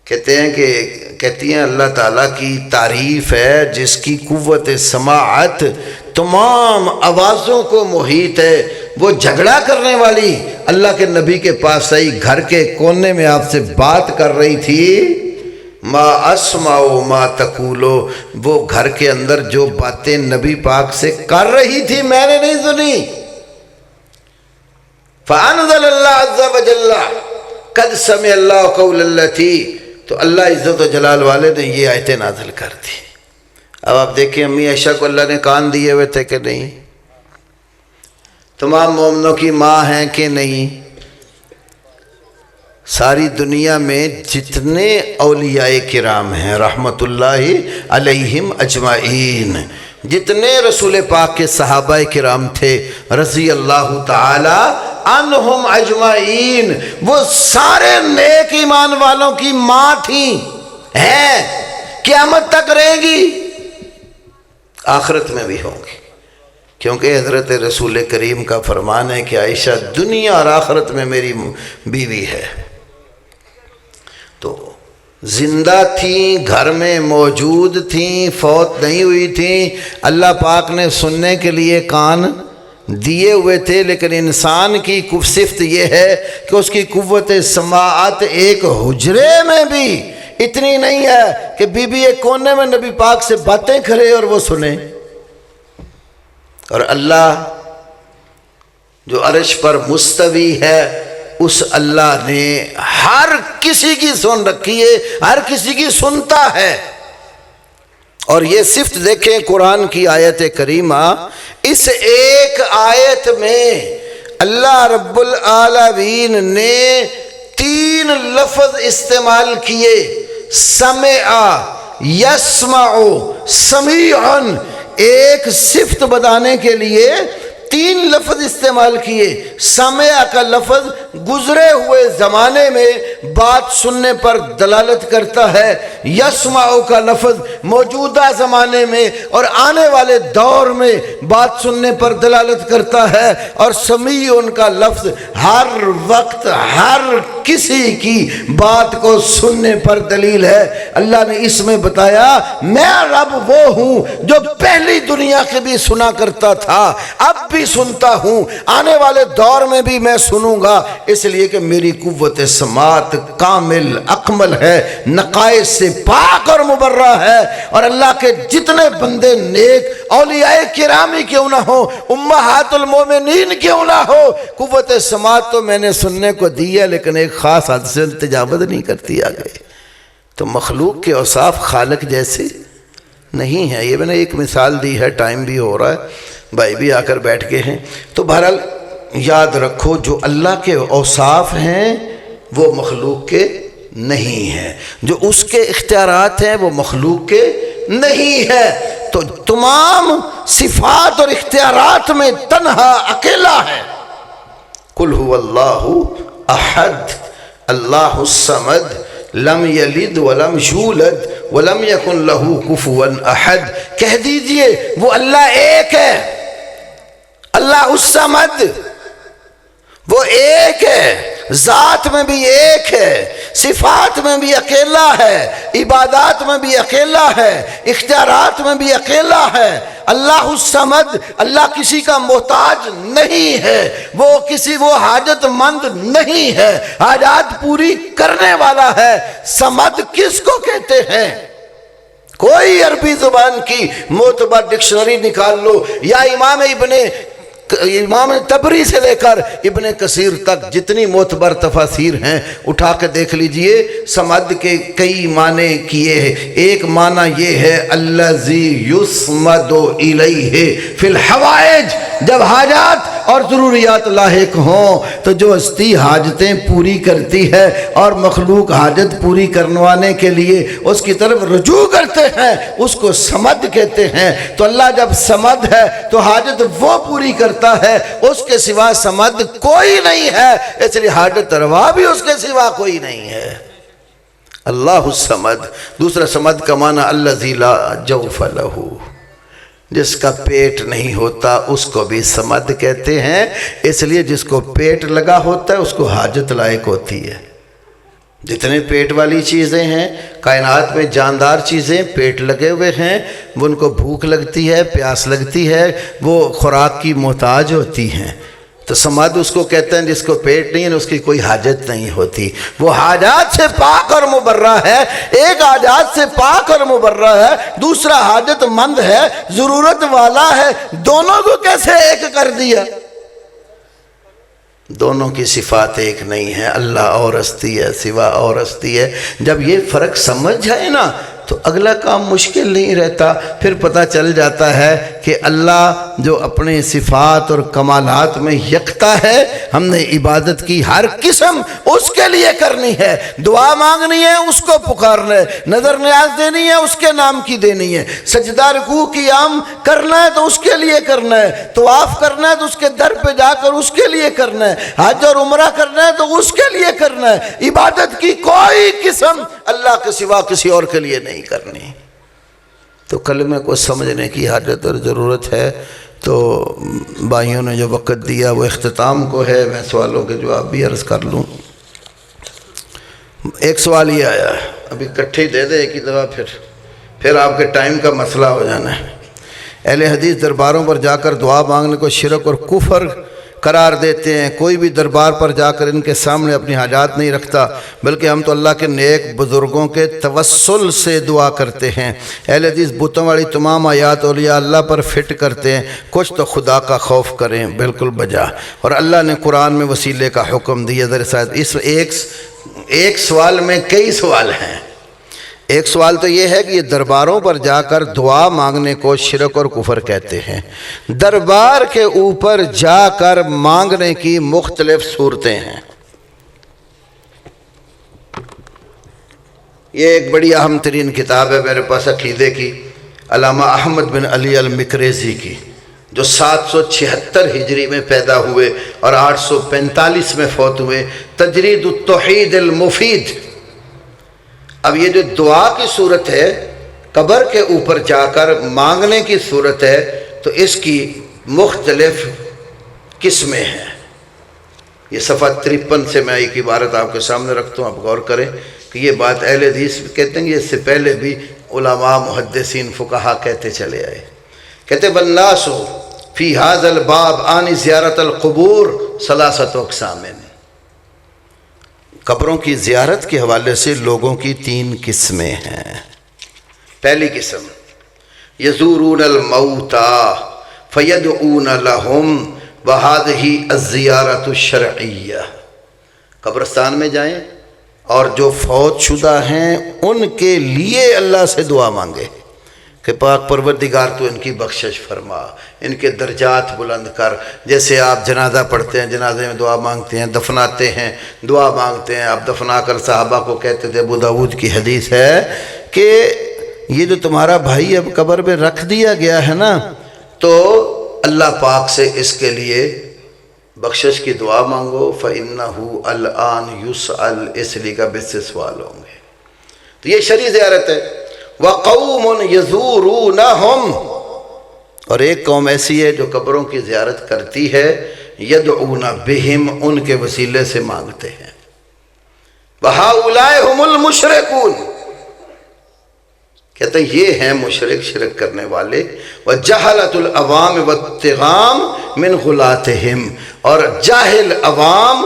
کہتی ہیں اللہ تعالیٰ کی تعریف ہے جس کی قوت سماعت تمام آوازوں کو محیط ہے، وہ جھگڑا کرنے والی اللہ کے نبی کے پاس آئی، گھر کے کونے میں آپ سے بات کر رہی تھی، ما اسمع ما تقولو، وہ گھر کے اندر جو باتیں نبی پاک سے کر رہی تھی میں نے نہیں سنی۔ فانزل اللہ عز وجل قد سمع اللہ قول التی، تو اللہ عزت و جلال والے نے یہ آیتیں نازل کر دی۔ اب آپ دیکھیں امی عائشہ کو اللہ نے کان دیے ہوئے تھے کہ نہیں، تمام مومنوں کی ماں ہیں کہ نہیں، ساری دنیا میں جتنے اولیاء کرام ہیں رحمت اللہ علیہم اجمعین، جتنے رسول پاک کے صحابہ کرام تھے رضی اللہ تعالی عنہم اجمعین، وہ سارے نیک ایمان والوں کی ماں تھیں، ہیں، قیامت تک رہیں گی، آخرت میں بھی ہوں گی، کیونکہ حضرت رسول کریم کا فرمان ہے کہ عائشہ دنیا اور آخرت میں میری بیوی ہے۔ تو زندہ تھیں، گھر میں موجود تھیں، فوت نہیں ہوئی تھیں، اللہ پاک نے سننے کے لیے کان دیے ہوئے تھے، لیکن انسان کی صفت یہ ہے کہ اس کی قوت سماعت ایک حجرے میں بھی اتنی نہیں ہے کہ بی بی ایک کونے میں نبی پاک سے باتیں کرے اور وہ سنے، اور اللہ جو عرش پر مستوی ہے اس اللہ نے ہر کسی کی سن رکھی ہے، ہر کسی کی سنتا ہے۔ اور یہ صفت دیکھیں قرآن کی آیت کریمہ، اس ایک آیت میں اللہ رب العالمین نے 3 لفظ استعمال کیے، سمع، یسمع، سمیع، ایک صفت بتانے کے لیے 3 لفظ استعمال کیے۔ سمع کا لفظ گزرے ہوئے زمانے میں بات سننے پر دلالت کرتا ہے، یسمع کا لفظ موجودہ زمانے میں اور آنے والے دور میں بات سننے پر دلالت کرتا ہے، اور سمیع کا لفظ ہر وقت ہر کسی کی بات کو سننے پر دلیل ہے۔ اللہ نے اس میں بتایا میں رب وہ ہوں جو پہلی دنیا کے بھی سنا کرتا تھا، اب بھی سنتا ہوں، آنے والے دور میں بھی میں سنوں گا، اس لیے کہ میری قوت سماعت کامل اکمل ہے، نقائص سے پاک اور مبرہ ہے۔ اور اللہ کے جتنے بندے نیک اولیاء کرامی کیوں نہ ہو، امہات المومنین کیوں نہ ہو، قوت سماعت تو میں نے سننے کو دی ہے، لیکن ایک خاص حد سے تجاوز نہیں کرتی آگے۔ تو مخلوق کے اوصاف خالق جیسے نہیں ہے۔ یہ میں نے ایک مثال دی ہے، ٹائم بھی ہو رہا ہے، بھائی بھی آ کر بیٹھ گئے ہیں، تو بہرحال یاد رکھو جو اللہ کے اوصاف ہیں وہ مخلوق کے نہیں ہیں، جو اس کے اختیارات ہیں وہ مخلوق کے نہیں ہے۔ تو تمام صفات اور اختیارات میں تنہا اکیلا ہے۔ قل هو اللہ احد اللہ الصمد لم یلد ولم یولد ولم یکن لہ کفوا احد، کہہ دیجئے وہ اللہ ایک ہے، اللہ الصمد، وہ ایک ہے، ذات میں بھی ایک ہے، صفات میں بھی اکیلا ہے، عبادات میں بھی اکیلا ہے، اختیارات میں بھی اکیلا ہے۔ اللہ الصمد، اللہ کسی کا محتاج نہیں ہے، وہ حاجت مند نہیں ہے، حاجات پوری کرنے والا ہے۔ صمد کس کو کہتے ہیں؟ کوئی عربی زبان کی معتبر ڈکشنری نکال لو، یا امام تبری سے لے کر ابن کثیر تک جتنی معتبر تفاسیر ہیں اٹھا کے دیکھ لیجئے، صمد کے کئی معنی کیے ہیں۔ ایک معنی یہ ہے الذی یصمد الیہ فی الحوائج، جب حاجات اور ضروریات لاحق ہوں تو جو ہستی حاجتیں پوری کرتی ہے اور مخلوق حاجت پوری کروانے کے لیے اس کی طرف رجوع کرتے ہیں، اس کو صمد کہتے ہیں۔ تو اللہ جب صمد ہے تو حاجت وہ پوری کرتا ہے، اس کے سوا صمد کوئی نہیں ہے، اس لیے حاجت روا بھی اس کے سوا کوئی نہیں ہے۔ اللہ الصمد۔ دوسرا صمد کا معنی الذی لا جوف لہ، جس کا پیٹ نہیں ہوتا اس کو بھی صمد کہتے ہیں، اس لیے جس کو پیٹ لگا ہوتا ہے اس کو حاجت لائق ہوتی ہے۔ جتنے پیٹ والی چیزیں ہیں کائنات میں، جاندار چیزیں پیٹ لگے ہوئے ہیں، وہ ان کو بھوک لگتی ہے، پیاس لگتی ہے، وہ خوراک کی محتاج ہوتی ہیں۔ تو صمد اس کو کہتے ہیں جس کو پیٹ نہیں ہے، اس کی کوئی حاجت نہیں ہوتی، وہ حاجات سے پاک اور مبرہ ہے۔ ایک حاجات سے پاک اور مبرہ ہے، دوسرا حاجت مند ہے، ضرورت والا ہے، دونوں کو کیسے ایک کر دیا؟ دونوں کی صفات ایک نہیں ہے، اللہ اور ہستی ہے، سوا اور ہستی ہے۔ جب یہ فرق سمجھ جائے نا تو اگلا کام مشکل نہیں رہتا، پھر پتہ چل جاتا ہے کہ اللہ جو اپنے صفات اور کمالات میں یکتا ہے، ہم نے عبادت کی ہر قسم اس کے لیے کرنی ہے، دعا مانگنی ہے اس کو پکارنا ہے، نظر نیاز دینی ہے اس کے نام کی دینی ہے، سجدہ رکوع قیام کرنا ہے تو اس کے لیے کرنا ہے، طواف کرنا ہے تو اس کے در پہ جا کر اس کے لیے کرنا ہے، حج اور عمرہ کرنا ہے تو اس کے لیے کرنا ہے۔ عبادت کی کوئی قسم اللہ کے سوا کسی اور کے لیے نہیں کرنی۔ تو کلمے کو سمجھنے کی حاجت اور ضرورت ہے۔ تو بھائیوں نے جو وقت دیا وہ اختتام کو ہے، میں سوالوں کے جواب بھی عرض کر لوں۔ ایک سوال یہ آیا ہے، ابھی اکٹھے ہی دے دے ایک ہی دفعہ، پھر آپ کے ٹائم کا مسئلہ ہو جانا ہے۔ اہل حدیث درباروں پر جا کر دعا مانگنے کو شرک اور کفر قرار دیتے ہیں، کوئی بھی دربار پر جا کر ان کے سامنے اپنی حاجات نہیں رکھتا، بلکہ ہم تو اللہ کے نیک بزرگوں کے توسل سے دعا کرتے ہیں۔ اہل حدیث بتوں والی تمام آیات اولیاء اللہ پر فٹ کرتے ہیں، کچھ تو خدا کا خوف کریں، بالکل بجا۔ اور اللہ نے قرآن میں وسیلے کا حکم دیا۔ اس ایک سوال میں کئی سوال ہیں۔ ایک سوال تو یہ ہے کہ یہ درباروں پر جا کر دعا مانگنے کو شرک اور کفر کہتے ہیں۔ دربار کے اوپر جا کر مانگنے کی مختلف صورتیں ہیں۔ یہ ایک بڑی اہم ترین کتاب ہے میرے پاس عقیدے کی، علامہ احمد بن علی المکریزی کی، جو 776 ہجری میں پیدا ہوئے اور 845 میں فوت ہوئے، تجرید التوحید المفید۔ اب یہ جو دعا کی صورت ہے، قبر کے اوپر جا کر مانگنے کی صورت ہے، تو اس کی مختلف قسمیں ہیں۔ یہ صفحہ 53 سے میں ایک عبارت آپ کے سامنے رکھتا ہوں، آپ غور کریں کہ یہ بات اہل حدیث کہتے ہیں، اس سے پہلے بھی علماء محدثین فقہا کہتے چلے آئے۔ کہتے والناس فی ھذا الباب عن زیارت القبور ثلاثۃ اقسام، قبروں کی زیارت کے حوالے سے لوگوں کی 3 قسمیں ہیں۔ پہلی قسم یزورون الموتى فیدعون لهم وهذه الزیارت الشرعیہ، قبرستان میں جائیں اور جو فوت شدہ ہیں ان کے لیے اللہ سے دعا مانگے کہ پاک پروردگار تو ان کی بخشش فرما، ان کے درجات بلند کر۔ جیسے آپ جنازہ پڑھتے ہیں، جنازے میں دعا مانگتے ہیں، دفناتے ہیں دعا مانگتے ہیں، آپ دفنا کر صحابہ کو کہتے تھے، ابو داؤد کی حدیث ہے کہ یہ جو تمہارا بھائی اب قبر میں رکھ دیا گیا ہے نا، تو اللہ پاک سے اس کے لیے بخشش کی دعا مانگو، فَإِنَّهُ الْآنِ يُسْأَلْ، اس لیے کا بس سے سوال ہوں گے۔ تو یہ شرعی زیارت ہے۔ وَقَوْمٌ يَزُورُونَهُمْ، اور ایک قوم ایسی ہے جو قبروں کی زیارت کرتی ہے، يَدْعُونَ بِهِمْ، ان کے وسیلے سے مانگتے ہیں۔ وَهَؤُلَاءِ هُمُ الْمُشْرِكُونَ، کہتے ہیں یہ ہیں مشرک، شرک کرنے والے. وَجَهَلَةُ الْعَوَامِ وَالطِّغَامِ مِنْ غُلَاتِهِمْ، اور جاہل عوام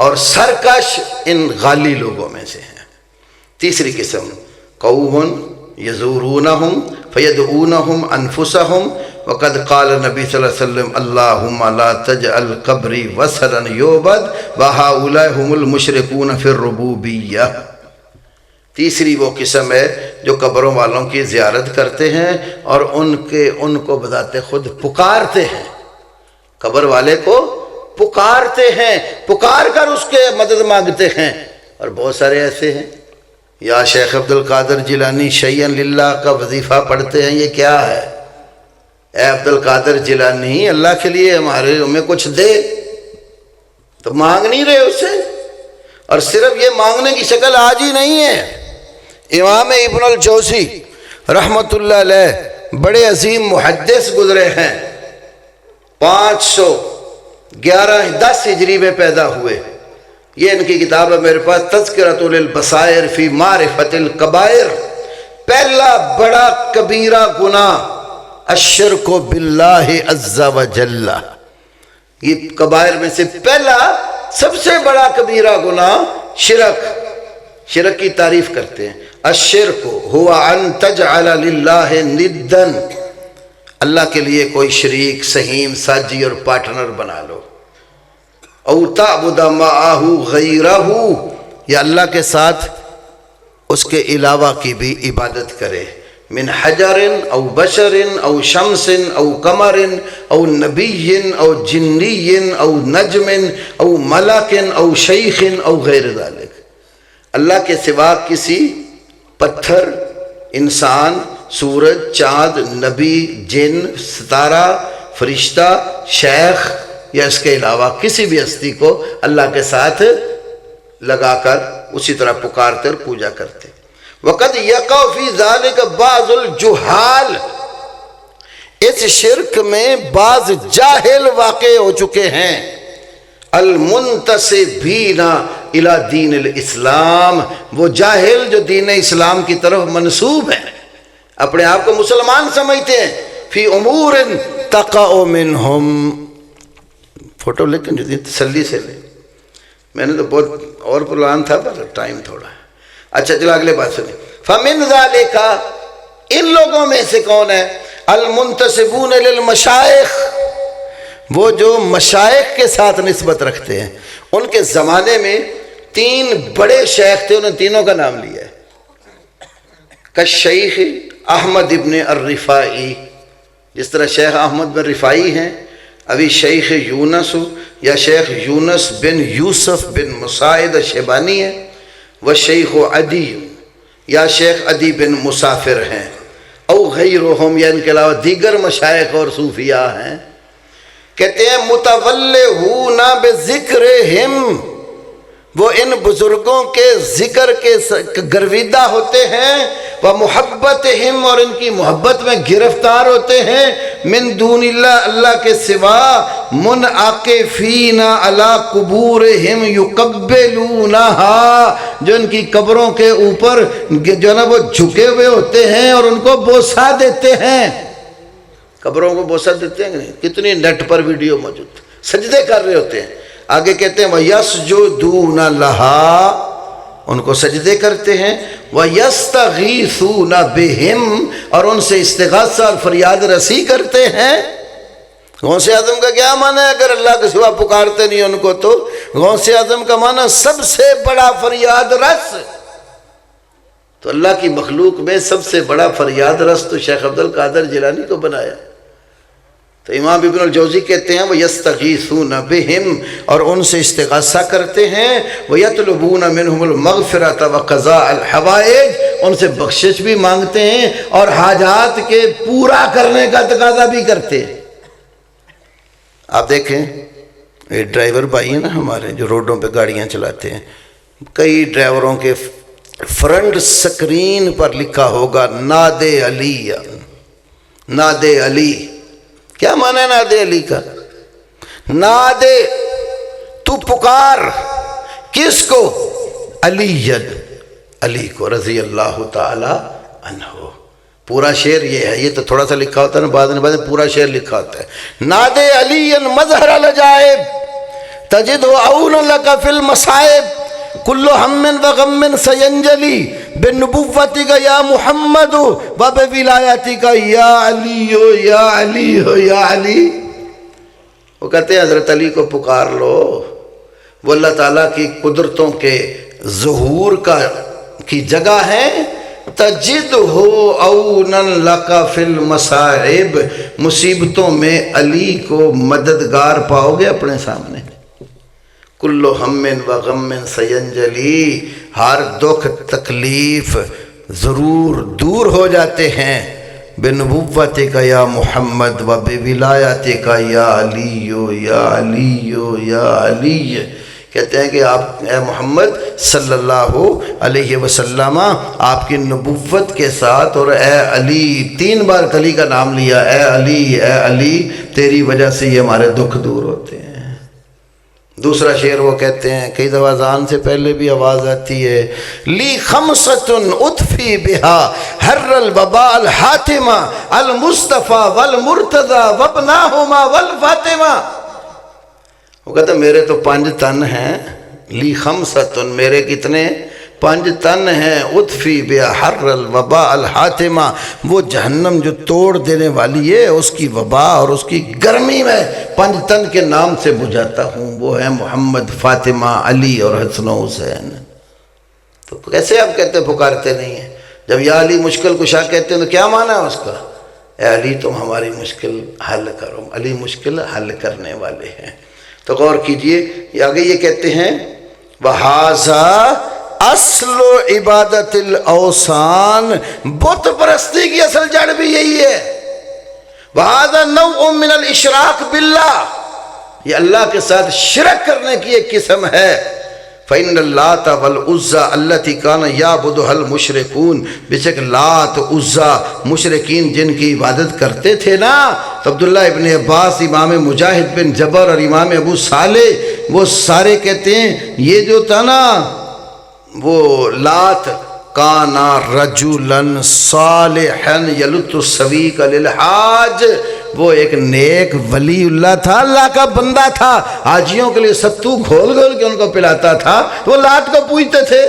اور سرکش ان غالی لوگوں میں سے ہیں. تیسری قسم قوم یزورونہم فیدعونہم انفسہم وقد قال نبی صلی اللہ علیہ وسلم اللہم لا تجعل قبری وثنا یعبد وہؤلاء ھم المشرکون فی الربوبیہ. تیسری وہ قسم ہے جو قبروں والوں کی زیارت کرتے ہیں اور ان کو بذات خود پکارتے ہیں. قبر والے کو پکارتے ہیں، پکار کر اس کے مدد مانگتے ہیں. اور بہت سارے ایسے ہیں، یا شیخ عبد القادر جیلانی شیئا للہ کا وظیفہ پڑھتے ہیں. یہ کیا ہے؟ اے عبد القادر جیلانی اللہ کے لیے ہمیں کچھ دے. تو مانگ نہیں رہے اس سے، اور صرف یہ مانگنے کی شکل آج ہی نہیں ہے. امام ابن الجوزی رحمت اللہ علیہ بڑے عظیم محدث گزرے ہیں، 510 ہجری میں پیدا ہوئے. یہ ان کی کتاب ہے میرے پاس، تذکرۃ للبصائر فی معرفۃ الکبائر. پہلا بڑا کبیرہ گناہ الشرک باللہ عز وجل. یہ کبائر میں سے پہلا سب سے بڑا کبیرہ گناہ شرک کی تعریف کرتے ہیں. الشرک هو ان تجعل للہ ندا، اللہ کے لیے کوئی شریک، سہیم، ساجی اور پارٹنر بنا لو. او تعبد معہ غیرہ، یا اللہ کے ساتھ اس کے علاوہ کی بھی عبادت کرے. من حجر او بشر او شمس او قمر او نبی او جنی او نجم او ملک او شیخ او غیر ذالک. اللہ کے سوا کسی پتھر، انسان، سورج، چاند، نبی، جن، ستارہ، فرشتہ، شیخ یا اس کے علاوہ کسی بھی ہستی کو اللہ کے ساتھ لگا کر اسی طرح پکارتے اور پوجا کرتے. وقد یقع فی ذالک بعض الجہال، اس شرک میں بعض جاہل واقع ہو چکے ہیں. المنتسبین الی دین الاسلام، وہ جاہل جو دین اسلام کی طرف منسوب ہیں، اپنے آپ کو مسلمان سمجھتے ہیں. فی امور تقع منہم، فوٹو لیکن جو تسلی سے لیں، میں نے تو بہت اور پلان تھا پر ٹائم تھوڑا ہے. اچھا چلو اگلے بات سنیں. فمن ذالک، ان لوگوں میں سے کون ہے؟ المنتسبون للمشائخ، وہ جو مشائخ کے ساتھ نسبت رکھتے ہیں. ان کے زمانے میں 3 بڑے شیخ تھے، انہوں تینوں کا نام لیا ہے. کالشیخ احمد ابن الرفائی، جس طرح شیخ احمد بن رفائی ہیں. ابھی شیخ یونس یا شیخ یونس بن یوسف بن مساعد شیبانی ہے. وہ شیخ عدی یا شیخ عدی بن مسافر ہیں. او غیرہم، یا ان کے علاوہ دیگر مشائخ اور صوفیاء ہیں. کہتے ہیں متولہون بذکرہم، وہ ان بزرگوں کے ذکر کے گرویدہ ہوتے ہیں. ومحبتہم، اور ان کی محبت میں گرفتار ہوتے ہیں. من دون اللہ، اللہ کے سوا. منعکفین علی قبورہم یقبلونہا، جو ان کی قبروں کے اوپر جو ہے نا وہ جھکے ہوئے ہوتے ہیں اور ان کو بوسہ دیتے ہیں. قبروں کو بوسہ دیتے ہیں، کتنی نیٹ پر ویڈیو موجود، سجدے کر رہے ہوتے ہیں. آگے کہتے ہیں وَيَسْجُدُونَ لَهَا، ان کو سجدے کرتے ہیں. وَيَسْتَغِيثُونَ بِهِمْ، اور ان سے استغاثہ اور فریاد رسی کرتے ہیں. غوث اعظم کا کیا معنی ہے؟ اگر اللہ کے سوا پکارتے نہیں ان کو تو غوث اعظم کا معنی سب سے بڑا فریاد رس. تو اللہ کی مخلوق میں سب سے بڑا فریاد رس تو شیخ عبد القادر جیلانی کو بنایا. تو امام ابن الجوزی کہتے ہیں وَيَسْتَغِيثُونَ بِهِمْ، اور ان سے استغاثہ کرتے ہیں. وَيَطْلُبُونَ مِنْهُمُ الْمَغْفِرَةَ وَقَضَاءَ الْحَوَائِجِ، ان سے بخشش بھی مانگتے ہیں اور حاجات کے پورا کرنے کا تقاضا بھی کرتے ہیں. آپ دیکھیں یہ ڈرائیور بھائی ہیں نا ہمارے جو روڈوں پہ گاڑیاں چلاتے ہیں، کئی ڈرائیوروں کے فرنٹ سکرین پر لکھا ہوگا ناد علی. ناد علی کیا معنی ہے ناد علی کا؟ ناد، تو پکار کس کو؟ علی علی کو رضی اللہ تعالی عنہ. پورا شعر یہ ہے. یہ تو تھوڑا سا لکھا ہوتا ہے نا، بعد میں پورا شعر لکھا ہوتا ہے. نادے علی مظہر العجائب تجد عون لک فی المصائب کل ہم و غم سینجلی بنبوتک یا محمد و بولایتک یا علی یا علی یا علی. وہ کہتے ہیں حضرت علی کو پکار لو، وہ اللہ تعالیٰ کی قدرتوں کے ظہور کی جگہ ہے. تجد ہو عونا لک فی المصائب، مصیبتوں میں علی کو مددگار پاؤ گے اپنے سامنے. کل ہم و غم سینجلی، ہر دکھ تکلیف ضرور دور ہو جاتے ہیں. بنبوتک یا محمد و بولایتک یا علی یا علی یا علی. کہتے ہیں کہ آپ اے محمد صلی اللہ علیہ وسلم آپ کی نبوت کے ساتھ، اور اے علی 3 بار علی کا نام لیا، اے علی تیری وجہ سے یہ ہمارے دکھ دور ہوتے ہیں. دوسرا شعر وہ کہتے ہیں، کئی دفعہ اذان سے پہلے بھی آواز آتی ہے، لی خمسۃ اطفی بہا حر الوباء الحاتمہ المصطفیٰ والمرتضی وابناہما والفاطمہ. وہ کہتا ہے میرے تو 5 تن ہیں. لی خمسۃ، میرے کتنے؟ 5 تن ہیں. اطفی بہا حر الوباء الحاتمہ، وہ جہنم جو توڑ دینے والی ہے اس کی وبا اور اس کی گرمی میں 5 تن کے نام سے بجھاتا ہوں. وہ ہیں محمد، فاطمہ، علی اور حسن و حسین. تو کیسے آپ کہتے پکارتے نہیں ہیں؟ جب یا علی مشکل کشا کہتے ہیں تو کیا معنی ہے اس کا؟ اے علی تم ہماری مشکل حل کرو. علی مشکل حل کرنے والے ہیں. تو غور کیجئے، آگے یہ کہتے ہیں وَهَذَا اصل عبادت الاوثان، بت پرستی کی اصل جڑ بھی یہی ہے. وَهَذَا نَوْعٌ مِّنَ الْإِشْرَاكِ بِاللَّهِ، یہ اللہ کے ساتھ شرک کرنے کی ایک قسم ہے. فَإِنَّ اللَّاتَ وَالْعُزَّى الَّتِي كَانَ يَعْبُدُهَا الْمُشْرِكُونَ، بے شک لات عزا مشرکین جن کی عبادت کرتے تھے نا، تو عبداللہ ابن عباس، امام مجاہد بن جبر اور امام ابو صالح، وہ سارے کہتے ہیں یہ جو تھا نا وہ لات کانا رجلا صالحا یلت السویق للحاج، وہ ایک نیک ولی اللہ تھا، اللہ کا بندہ تھا. حاجیوں کے لیے ستو کھول کھول کے ان کو پلاتا تھا. وہ لات کو پوجتے تھے،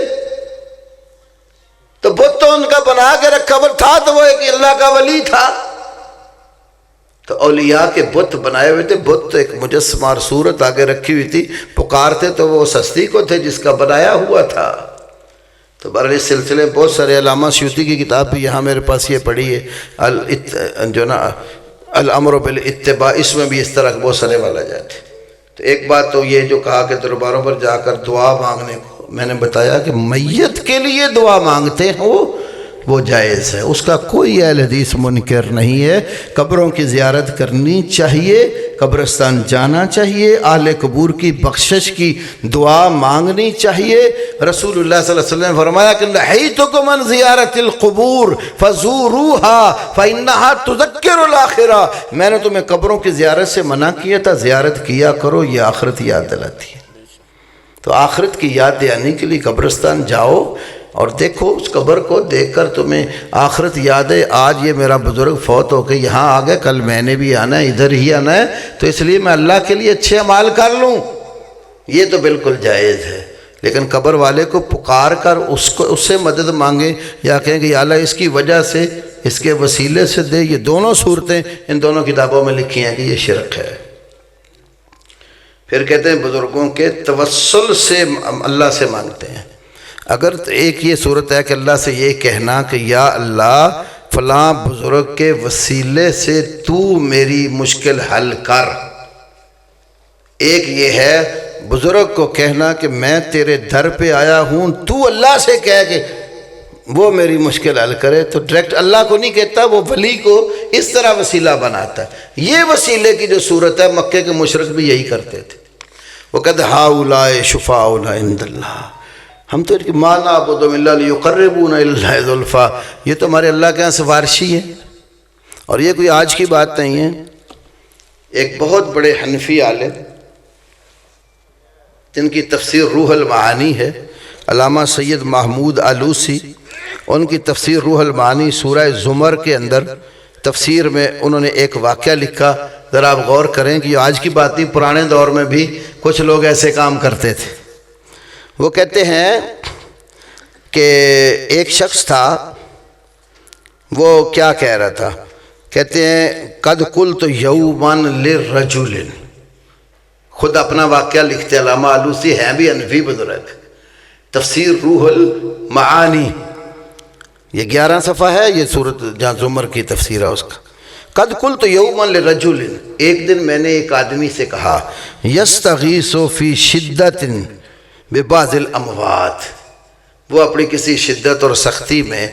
تو بت تو ان کا بنا کے رکھا ہوا تھا، تو وہ ایک اللہ کا ولی تھا. تو اولیاء کے بت بنائے ہوئے تھے. بت ایک مجسمہ اور صورت آگے رکھی ہوئی تھی، پکارتے تو وہ سستی کو تھے جس کا بنایا ہوا تھا. تو بہرحال اس سلسلے میں بہت سارے علامہ سیوطی کی کتاب بھی یہاں میرے پاس یہ پڑھی ہے جو نا الامر بالاتباع، اس میں بھی اس طرح کے بہت سارے والا جاتے. تو ایک بات تو یہ جو کہا کہ درباروں پر جا کر دعا مانگنے کو، میں نے بتایا کہ میت کے لیے دعا مانگتے ہیں وہ جائز ہے، اس کا کوئی اہل حدیث منکر نہیں ہے. قبروں کی زیارت کرنی چاہیے، قبرستان جانا چاہیے، اہل قبور کی بخشش کی دعا مانگنی چاہیے. رسول اللہ صلی اللہ علیہ وسلم نے فرمایا کہ نہیتکم عن زیارت القبور فزوروها فانها تذکر الاخرہ، میں نے تمہیں قبروں کی زیارت سے منع کیا تھا، زیارت کیا کرو، یہ آخرت یاد دلاتی ہے. تو آخرت کی یاد دلانے کے لیے قبرستان جاؤ اور دیکھو، اس قبر کو دیکھ کر تمہیں آخرت یاد ہے. آج یہ میرا بزرگ فوت ہو کے یہاں آ گئے، کل میں نے بھی آنا ہے، ادھر ہی آنا ہے، تو اس لیے میں اللہ کے لیے اچھے اعمال کر لوں، یہ تو بالکل جائز ہے. لیکن قبر والے کو پکار کر اس سے مدد مانگیں، یا کہیں کہ یا اللہ اس کی وجہ سے، اس کے وسیلے سے دے، یہ دونوں صورتیں ان دونوں کتابوں میں لکھی ہیں کہ یہ شرک ہے. پھر کہتے ہیں بزرگوں کے توسل سے اللہ سے مانگتے ہیں. اگر ایک یہ صورت ہے کہ اللہ سے یہ کہنا کہ یا اللہ فلاں بزرگ کے وسیلے سے تو میری مشکل حل کر. ایک یہ ہے بزرگ کو کہنا کہ میں تیرے در پہ آیا ہوں، تو اللہ سے کہہ کہ وہ میری مشکل حل کرے. تو ڈائریکٹ اللہ کو نہیں کہتا، وہ ولی کو اس طرح وسیلہ بناتا ہے. یہ وسیلے کی جو صورت ہے، مکے کے مشرک بھی یہی کرتے تھے. وہ کہتے ہؤلاء شفاعنا عند اللہ، ہم تو ما نعبدهم الا لیقربونا الی اللہ زلفیٰ، یہ تو ہمارے اللہ کے ہاں سفارشی ہے. اور یہ کوئی آج کی بات نہیں ہے. ایک بہت بڑے حنفی عالم جن کی تفسیر روح المعانی ہے، علامہ سید محمود آلوسی، ان کی تفسیر روح المعانی سورہ زمر کے اندر تفسیر میں انہوں نے ایک واقعہ لکھا، ذرا آپ غور کریں کہ یہ آج کی بات نہیں، پرانے دور میں بھی کچھ لوگ ایسے کام کرتے تھے۔ وہ کہتے ہیں کہ ایک شخص تھا، وہ کیا کہہ رہا تھا، کہتے ہیں قد قلت یوما للرجل، خود اپنا واقعہ لکھتے علامہ آلوسی، ہیں بھی حنفی بزرگ، تفسیر روح المعانی، یہ 11 صفحہ ہے، یہ سورۃ جہاں زمر کی تفسیر ہے اس کا۔ قد قلت یوما لرجل، ایک دن میں نے ایک آدمی سے کہا، یستغیث فی شدۃ ببعض الاموات، وہ اپنی کسی شدت اور سختی میں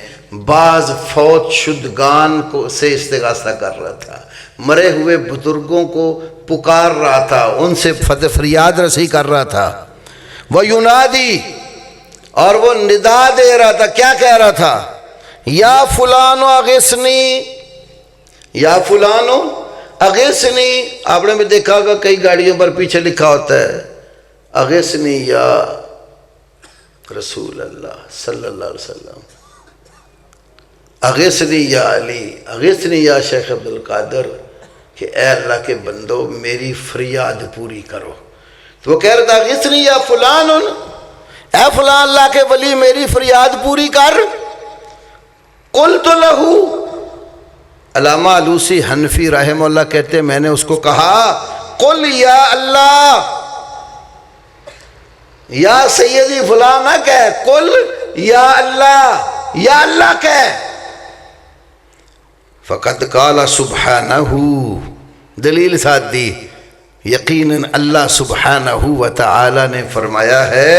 بعض فوت شدگان کو سے استغاثہ کر رہا تھا، مرے ہوئے بزرگوں کو پکار رہا تھا، ان سے فریاد رسی کر رہا تھا۔ وَيُنَادِي، اور وہ ندا دے رہا تھا، کیا کہہ رہا تھا، یا فلان اغثنی، یا فلان اغثنی۔ آپ نے بھی دیکھا ہوگا کئی گاڑیوں پر پیچھے لکھا ہوتا ہے اغثنی یا رسول اللہ صلی اللہ علیہ وسلم، اغثنی یا علی، اغثنی یا شیخ عبد القادر، کہ اے اللہ کے بندو میری فریاد پوری کرو۔ تو وہ کہہ رہا تھا اغثنی یا فلان، اے فلان اللہ کے ولی میری فریاد پوری کر۔ قلت لہو، علامہ آلوسی حنفی رحمہ اللہ کہتے ہیں میں نے اس کو کہا، قل یا اللہ، یا سیدی فلان نہ کہہ، قل یا اللہ، یا اللہ کہہ۔ فقد قال سبحانہ، دلیل ساتھ دی، یقیناً اللہ سبحانہ وتعالی نے فرمایا ہے،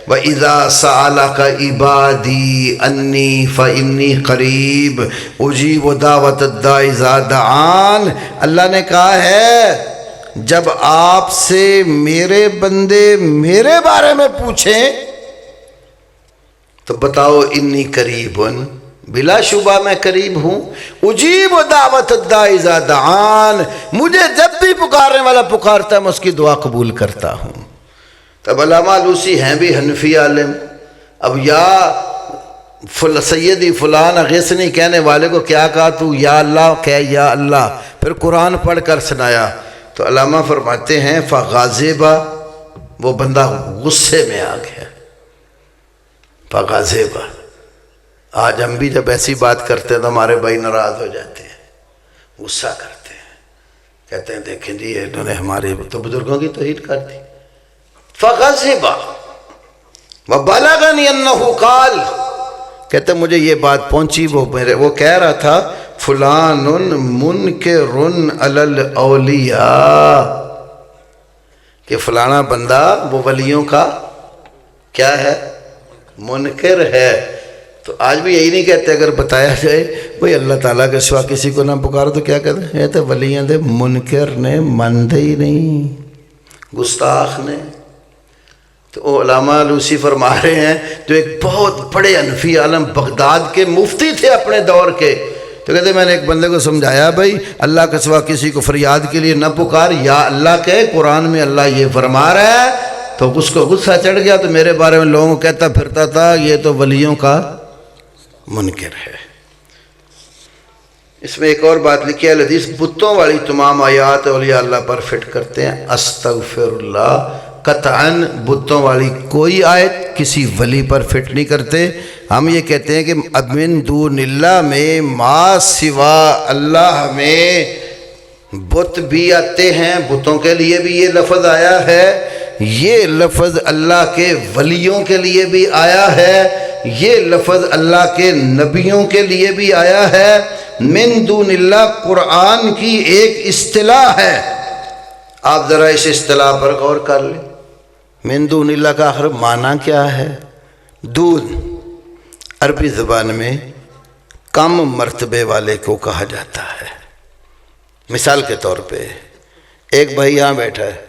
وَإِذَا سَأَلَكَ عِبَادِي أَنِّي فَإِنِّي قَرِيبٌ أُجِيبُ دَعْوَةَ الدَّاعِ إِذَا دَعَانِ۔ اللہ نے کہا ہے جب آپ سے میرے بندے میرے بارے میں پوچھیں تو بتاؤ انی قریبٌ، بلا شبہ میں قریب ہوں، اجیب دعوت الداعی اذا دعان، مجھے جب بھی پکارنے والا پکارتا ہے میں اس کی دعا قبول کرتا ہوں۔ تب علامہ آلوسی ہیں بھی حنفی عالم، اب یا سیدی فلان اغثنی کہنے والے کو کیا کہا، تو یا اللہ کہہ، یا اللہ، پھر قرآن پڑھ کر سنایا۔ تو علامہ فرماتے ہیں فغاضبہ، وہ بندہ غصے میں آ گیا، فغاضبہ۔ آج ہم بھی جب ایسی بات کرتے ہیں تو ہمارے بھائی ناراض ہو جاتے ہیں، غصہ کرتے ہیں، کہتے ہیں دیکھیں جی انہوں نے ہمارے تو بزرگوں کی توہین کر دی۔ فغضب وبلغنی انہ قال، کہتے ہیں مجھے یہ بات پہنچی، وہ کہہ رہا تھا فلان منکر علی الاولیاء، کہ فلانا بندہ وہ ولیوں کا کیا ہے، منکر ہے۔ تو آج بھی یہی نہیں کہتے، اگر بتایا جائے بھئی اللہ تعالیٰ کے سوا کسی کو نہ پکارو تو کیا کہتے ہیں، یہ تو ولیاں دے منکر نے، مندے ہی نہیں، گستاخ نے۔ تو علامہ آلوسی فرما رہے ہیں جو ایک بہت بڑے حنفی عالم بغداد کے مفتی تھے اپنے دور کے، تو کہتے ہیں میں نے ایک بندے کو سمجھایا بھئی اللہ کے سوا کسی کو فریاد کے لیے نہ پکار، یا اللہ کے، قرآن میں اللہ یہ فرما رہا ہے۔ تو اس کو غصہ چڑھ گیا، تو میرے بارے میں لوگوں کو کہتا پھرتا تھا یہ تو ولیوں کا منکر ہے۔ اس میں ایک اور بات لکھی ہے، حدیث بتوں والی تمام آیات اولیاء اللہ پر فٹ کرتے ہیں، استغفر اللہ، قطعاً بتوں والی کوئی آیت کسی ولی پر فٹ نہیں کرتے۔ ہم یہ کہتے ہیں کہ من دون اللہ میں ما سوا اللہ میں بت بھی آتے ہیں، بتوں کے لیے بھی یہ لفظ آیا ہے، یہ لفظ اللہ کے ولیوں کے لیے بھی آیا ہے، یہ لفظ اللہ کے نبیوں کے لیے بھی آیا ہے۔ من دون اللہ قرآن کی ایک اصطلاح ہے، آپ ذرا اس اصطلاح پر غور کر لیں۔ من دون اللہ کا آخر معنی کیا ہے؟ دون عربی زبان میں کم مرتبے والے کو کہا جاتا ہے۔ مثال کے طور پہ ایک بھائی یہاں بیٹھا ہے،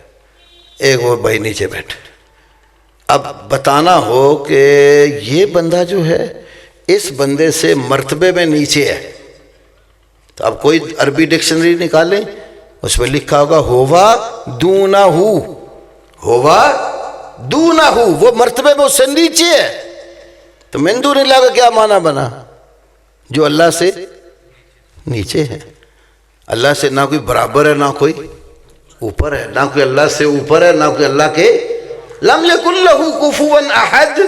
ایک وہ بھائی نیچے بیٹھا ہے، اب بتانا ہو کہ یہ بندہ جو ہے اس بندے سے مرتبے میں نیچے ہے، تو اب کوئی عربی ڈکشنری نکالیں، اس میں لکھا ہوگا ہوا دونہ، ہوا دونہ، وہ مرتبے میں اس سے نیچے ہے. تو من دون اللہ کا کیا معنی بنا؟ جو اللہ سے نیچے ہے. اللہ سے نہ کوئی برابر ہے، نہ کوئی اوپر ہے، نہ کوئی اللہ سے اوپر ہے، نہ کوئی اللہ کے لم یکن لہ کفوا احد.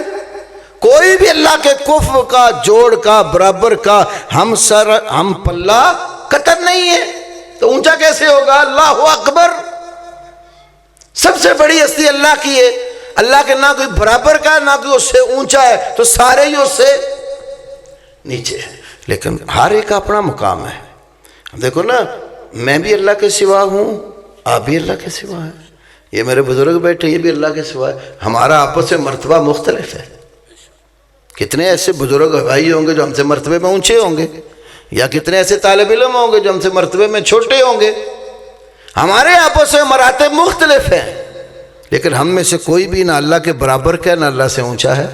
کوئی بھی اللہ کے کفو کا، جوڑ کا، برابر کا ہم سر ہم پلہ قطر نہیں ہے. تو اونچا کیسے ہوگا؟ اللہ اکبر. سب سے بڑی ہستی اللہ کی ہے. اللہ کے نہ کوئی برابر کا، نہ کوئی اس سے اونچا ہے، تو سارے ہی اس سے نیچے ہیں. لیکن ہر ایک کا اپنا مقام ہے. دیکھو نا، میں بھی اللہ کے سوا ہوں، آپ بھی اللہ کے سوا ہیں، یہ میرے بزرگ بیٹھے یہ بھی اللہ کے سوا ہے. ہمارا آپس میں مرتبہ مختلف ہے. کتنے ایسے بزرگ بھائی ہوں گے جو ہم سے مرتبے میں اونچے ہوں گے، یا کتنے ایسے طالب علم ہوں گے جو ہم سے مرتبے میں چھوٹے ہوں گے. ہمارے آپس میں مراتب مختلف ہیں، لیکن ہم میں سے کوئی بھی نہ اللہ کے برابر کا نہ اللہ سے اونچا ہے.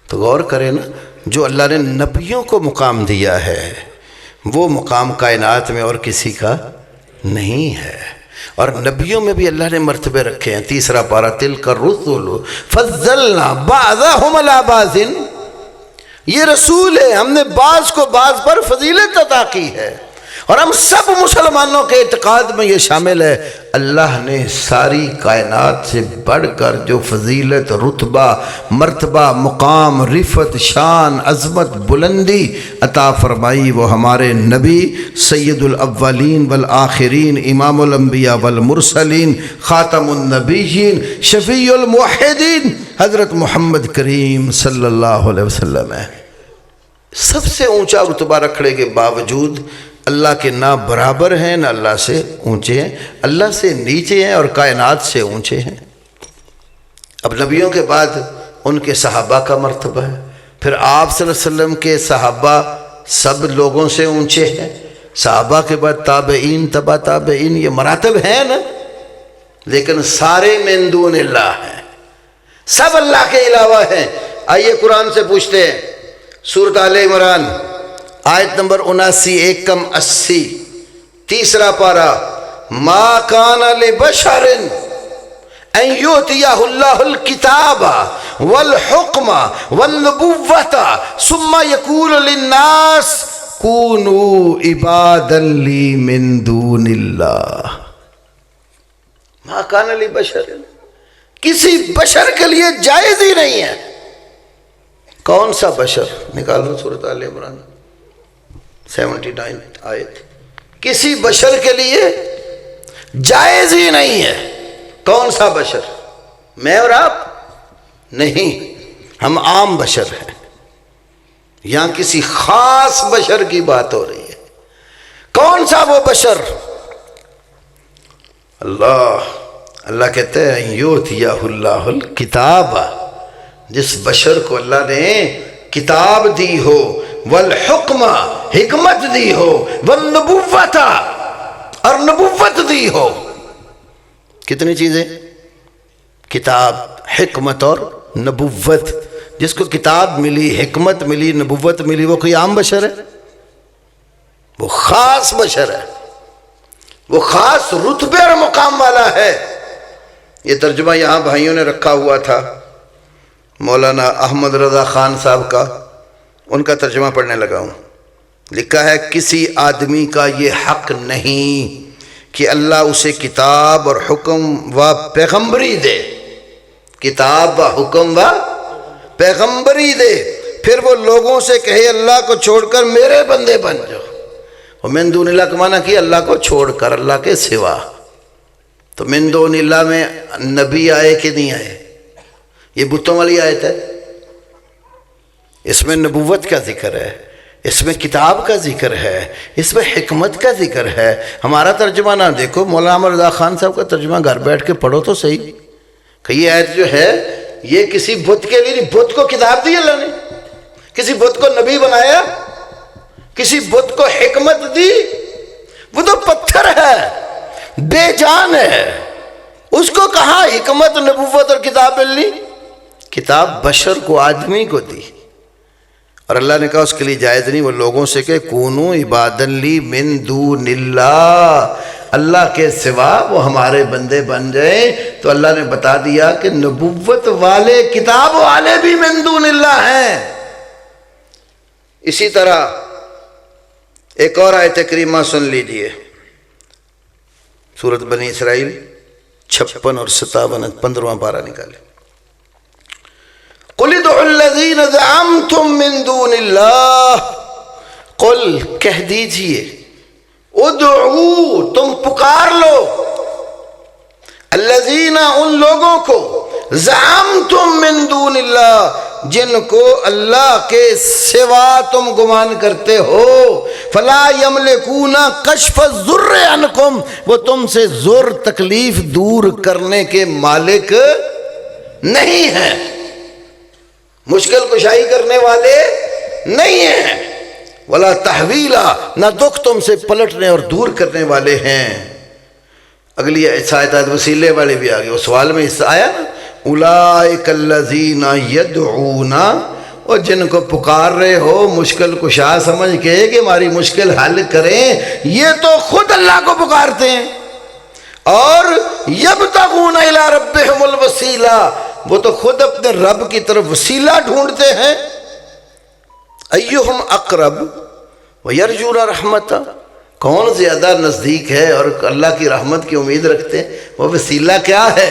تو غور کریں نا، جو اللہ نے نبیوں کو مقام دیا ہے وہ مقام کائنات میں اور کسی کا نہیں ہے. اور نبیوں میں بھی اللہ نے مرتبے رکھے ہیں. تیسرا پارہ، تلک الرسل فضلنا بعضهم علی بعض. یہ رسول ہے، ہم نے بعض کو بعض پر فضیلت عطا کی ہے. اور ہم سب مسلمانوں کے اعتقاد میں یہ شامل ہے، اللہ نے ساری کائنات سے بڑھ کر جو فضیلت، رتبہ، مرتبہ، مقام، رفعت، شان، عظمت، بلندی عطا فرمائی وہ ہمارے نبی سید الاولین والآخرین، امام الانبیاء والمرسلین، خاتم النبیین، شفیع الموحدین حضرت محمد کریم صلی اللہ علیہ وسلم ہے. سب سے اونچا رتبہ رکھنے کے باوجود اللہ کے نہ برابر ہیں نہ اللہ سے اونچے ہیں، اللہ سے نیچے ہیں اور کائنات سے اونچے ہیں. اب نبیوں کے بعد ان کے صحابہ کا مرتبہ ہے، پھر آپ صلی اللہ علیہ وسلم کے صحابہ سب لوگوں سے اونچے ہیں، صحابہ کے بعد تابعین، تبع تابعین، یہ مراتب ہیں نا. لیکن سارے من دون اللہ ہیں، سب اللہ کے علاوہ ہیں. آئیے قرآن سے پوچھتے ہیں، سورۃ آل عمران آیت نمبر 79 1 کم 80، تیسرا پارہ، ما کان لبشر ان یؤتیہ اللہ الکتاب والحکم والنبوۃ ثم یقول للناس کونوا عبادا لی من دون اللہ. ما کان لبشر، کسی بشر کے لیے جائز ہی نہیں ہے. کون سا بشر؟ نکالو سورۃ آل عمران 79 آیت. کسی بشر کے لیے جائز ہی نہیں ہے. کون سا بشر؟ میں اور آپ نہیں، ہم عام بشر ہیں. یہاں کسی خاص بشر کی بات ہو رہی ہے. کون سا وہ بشر؟ اللہ کہتے ہیں یؤتیہ اللہ الکتاب، جس بشر کو اللہ نے کتاب دی ہو، والحکم، حکمت دی ہو، والنبوۃ، اور نبوت دی ہو. کتنی چیزیں؟ کتاب، حکمت اور نبوت. جس کو کتاب ملی، حکمت ملی، نبوت ملی، وہ کوئی عام بشر ہے؟ وہ خاص بشر ہے، وہ خاص رتبے اور مقام والا ہے. یہ ترجمہ یہاں بھائیوں نے رکھا ہوا تھا، مولانا احمد رضا خان صاحب کا، ان کا ترجمہ پڑھنے لگا ہوں. لکھا ہے، کسی آدمی کا یہ حق نہیں کہ اللہ اسے کتاب اور حکم و پیغمبری دے، کتاب و حکم و پیغمبری دے، پھر وہ لوگوں سے کہے اللہ کو چھوڑ کر میرے بندے بن جاؤ. اور من دون اللہ کا معنی کہ اللہ کو چھوڑ کر، اللہ کے سوا. تو من دون اللہ میں نبی آئے کہ نہیں آئے؟ یہ بتوں والی آیت ہے. اس میں نبوت کا ذکر ہے، اس میں کتاب کا ذکر ہے، اس میں حکمت کا ذکر ہے. ہمارا ترجمہ نہ دیکھو، مولانا رضا خان صاحب کا ترجمہ گھر بیٹھ کے پڑھو تو صحیح کہ یہ آیت جو ہے یہ کسی بت کے لیے نہیں. بت کو کتاب دی اللہ نے، کسی بت کو نبی بنایا، کسی بت کو حکمت دی. وہ تو پتھر ہے، بے جان ہے، اس کو کہاں حکمت، نبوت اور کتاب ملنی؟ کتاب بشر کو، آدمی کو دی. اور اللہ نے کہا اس کے لیے جائز نہیں وہ لوگوں سے کہ کونوا عبادا لی من دون اللہ، اللہ کے سوا وہ ہمارے بندے بن جائیں، تو اللہ نے بتا دیا کہ نبوت والے، کتاب والے بھی من دون اللہ ہیں۔ اسی طرح ایک اور آیت کریمہ سن لیجئے، سورۃ بنی اسرائیل 56 اور 57، 15واں پارہ نکالے۔ قُلِ ادْعُوا الَّذِينَ زَعَمْتُم مِّن دُونِ اللَّهِ، قل کہہ دیجئے، ادعو تم پکار لو، الذین ان لوگوں کو، زعمتم من دون اللہ جن کو اللہ کے سوا تم گمان کرتے ہو، فلا یملکون کشف الضر عنکم، وہ تم سے ضر تکلیف دور کرنے کے مالک نہیں ہیں، مشکل کشائی کرنے والے نہیں ہیں، ولا تحویلا، نہ دکھ تم سے پلٹنے اور دور کرنے والے ہیں۔ اگلی آیت وسیلے والے بھی آگے، وہ سوال میں اس آیا نا، اولئک الذین یدعون، اور جن کو پکار رہے ہو مشکل کشا سمجھ کے کہ ہماری مشکل حل کریں، یہ تو خود اللہ کو پکارتے ہیں، اور یبتغون الی ربہم الوسیلہ، وہ تو خود اپنے رب کی طرف وسیلہ ڈھونڈتے ہیں، ایہم اقرب ویرجون رحمتہ، کون زیادہ نزدیک ہے اور اللہ کی رحمت کی امید رکھتے ہیں، وہ وسیلہ کیا ہے؟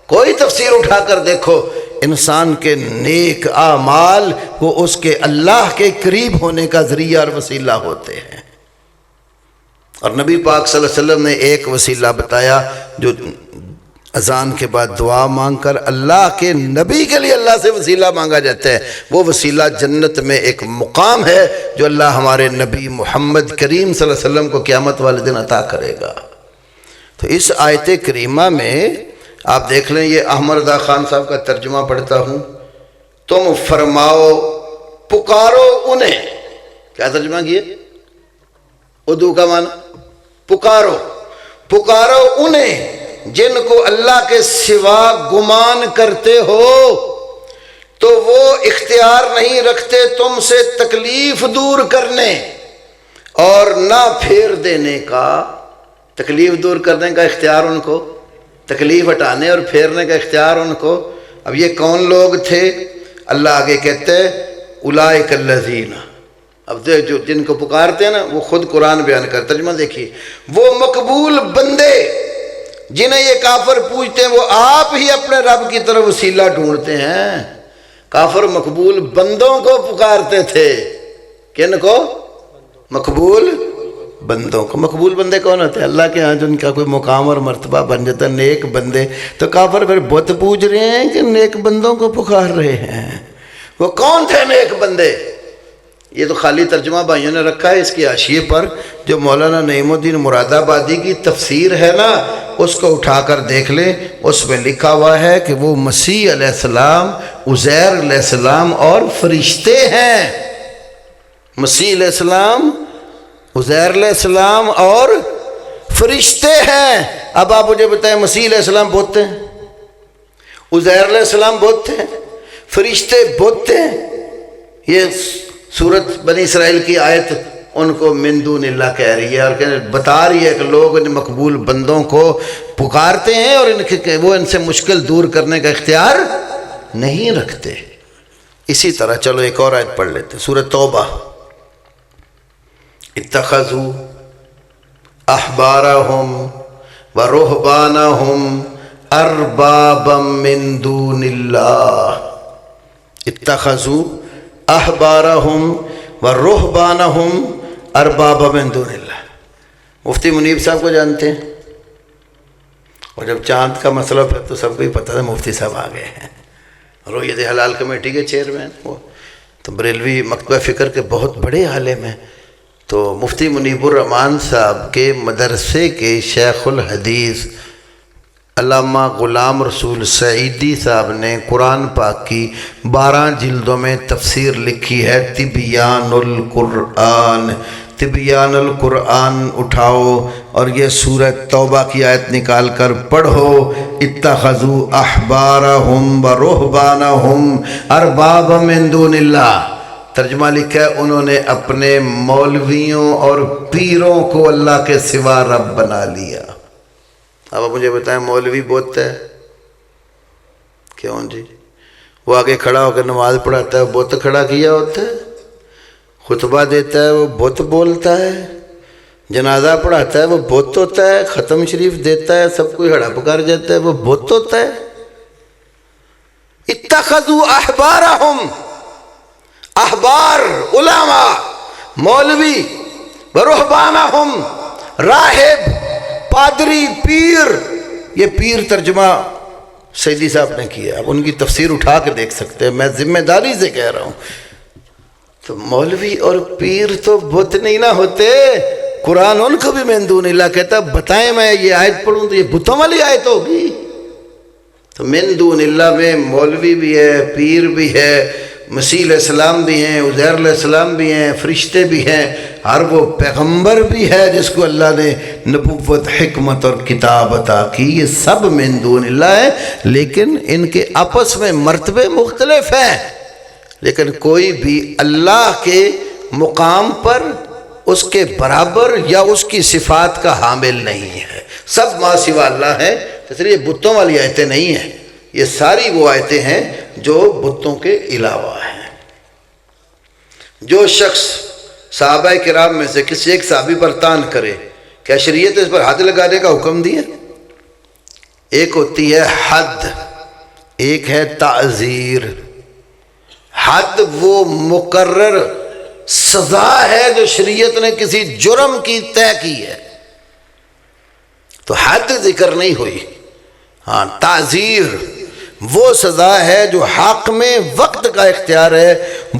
کوئی تفسیر اٹھا کر دیکھو، انسان کے نیک اعمال وہ اس کے اللہ کے قریب ہونے کا ذریعہ اور وسیلہ ہوتے ہیں۔ اور نبی پاک صلی اللہ علیہ وسلم نے ایک وسیلہ بتایا جو اذان کے بعد دعا مانگ کر اللہ کے نبی کے لیے اللہ سے وسیلہ مانگا جاتا ہے، وہ وسیلہ جنت میں ایک مقام ہے جو اللہ ہمارے نبی محمد کریم صلی اللہ علیہ وسلم کو قیامت والے دن عطا کرے گا۔ تو اس آیت کریمہ میں آپ دیکھ لیں، یہ احمد رضا خان صاحب کا ترجمہ پڑھتا ہوں، تم فرماؤ پکارو انہیں، کیا ترجمہ کیے؟ اردو کا معنی پکارو، پکارو انہیں جن کو اللہ کے سوا گمان کرتے ہو، تو وہ اختیار نہیں رکھتے تم سے تکلیف دور کرنے اور نہ پھیر دینے کا۔ تکلیف دور کرنے کا اختیار ان کو، تکلیف ہٹانے اور پھیرنے کا اختیار ان کو۔ اب یہ کون لوگ تھے؟ اللہ آگے کہتے ہیں اولئک الذین، اب جو جن کو پکارتے ہیں نا، وہ خود قرآن بیان کر، ترجمہ دیکھیے، وہ مقبول بندے جنہیں یہ کافر پوچھتے ہیں، وہ آپ ہی اپنے رب کی طرف وسیلہ ڈھونڈتے ہیں۔ کافر مقبول بندوں کو پکارتے تھے، کن کو؟ مقبول بندوں کو۔ مقبول بندے کون ہوتے ہیں؟ اللہ کے ہاں جن کا کوئی مقام اور مرتبہ بن جاتا ہے، نیک بندے۔ تو کافر پھر بت پوچھ رہے ہیں کہ نیک بندوں کو پکار رہے ہیں، وہ کون تھے نیک بندے؟ یہ تو خالی ترجمہ بھائیوں نے رکھا ہے، اس کی حاشیے پر جو مولانا نعیم الدین مراد آبادی کی تفسیر ہے نا، اس کو اٹھا کر دیکھ لیں، اس میں لکھا ہوا ہے کہ وہ مسیح علیہ السلام، عزیر علیہ السلام اور فرشتے ہیں۔ مسیح علیہ السلام، عزیر علیہ السلام اور فرشتے ہیں۔ اب آپ مجھے بتائیں، مسیح علیہ السلام بت ہیں، عزیر علیہ السلام بت ہیں، فرشتے بت ہیں؟ یہ سورۃ بنی اسرائیل کی آیت ان کو من دون اللہ کہہ رہی ہے، اور بتا رہی ہے کہ لوگ ان مقبول بندوں کو پکارتے ہیں اور وہ ان سے مشکل دور کرنے کا اختیار نہیں رکھتے۔ اسی طرح چلو ایک اور آیت پڑھ لیتے، سورۃ توبہ، اتخذوا احبارہم ورہبانہم اربابا من دون اللہ، اتخذوا احبارہم ورہبانہم اربابا من دون اللہ۔ مفتی منیب صاحب کو جانتے ہیں، اور جب چاند کا مسئلہ پھر تو سب کو ہی پتہ ہے، مفتی صاحب آ گئے ہیں، رویت حلال کمیٹی کے چیئرمین، وہ تو بریلوی مکتبہ فکر کے بہت بڑے عالم ہیں۔ تو مفتی منیب الرحمان صاحب کے مدرسے کے شیخ الحدیث علامہ غلام رسول سعیدی صاحب نے قرآن پاک کی 12 جلدوں میں تفسیر لکھی ہے، تبیان القرآن۔ تبیان القرآن اٹھاؤ اور یہ سورۃ توبہ کی آیت نکال کر پڑھو، اتخذوا احبارہم ورہبانہم اربابا من دون اللہ۔ ترجمہ لکھا ہے انہوں نے اپنے مولویوں اور پیروں کو اللہ کے سوا رب بنا لیا۔ اب آپ مجھے بتائیں مولوی بت ہے کیوں جی؟ وہ آگے کھڑا ہو کر نماز پڑھاتا ہے، بت کھڑا کیا ہوتا ہے، خطبہ دیتا ہے وہ بت بولتا ہے، جنازہ پڑھاتا ہے وہ بت ہوتا ہے، ختم شریف دیتا ہے سب کوئی ہڑپ کر جاتا ہے وہ بت ہوتا ہے۔ اتخذوا احبارہم، احبار علماء مولوی، ورہبانہم راہب پادری پیر، یہ پیر ترجمہ سیدی صاحب نے کیا، اب ان کی تفسیر اٹھا کے دیکھ سکتے ہیں، میں ذمہ داری سے کہہ رہا ہوں۔ تو مولوی اور پیر تو بت نہیں نہ ہوتے، قرآن ان کو بھی من دون اللہ کہتا ہے، بتائیں میں یہ آیت پڑھوں تو یہ بتوں والی آیت ہوگی؟ تو من دون اللہ میں مولوی بھی ہے، پیر بھی ہے، مسیح علیہ السلام بھی ہیں، عزیر علیہ السلام بھی ہیں، فرشتے بھی ہیں، ہر وہ پیغمبر بھی ہے جس کو اللہ نے نبوت، حکمت اور کتاب عطا کی، یہ سب من دون اللہ ہے، لیکن ان کے آپس میں مرتبے مختلف ہیں، لیکن کوئی بھی اللہ کے مقام پر اس کے برابر یا اس کی صفات کا حامل نہیں ہے، سب ما سوا اللہ ہے، اس لیے بتوں والی آیتیں نہیں ہیں، یہ ساری وہ آیتیں ہیں جو بتوں کے علاوہ ہیں۔ جو شخص صحابہ کرام میں سے کسی ایک صحابی پر طعن کرے، کیا شریعت اس پر حد لگانے کا حکم دیا؟ ایک ہوتی ہے حد، ایک ہے تعزیر۔ حد وہ مقرر سزا ہے جو شریعت نے کسی جرم کی طے کی ہے، تو حد ذکر نہیں ہوئی۔ ہاں تعزیر وہ سزا ہے جو حق میں وقت کا اختیار ہے،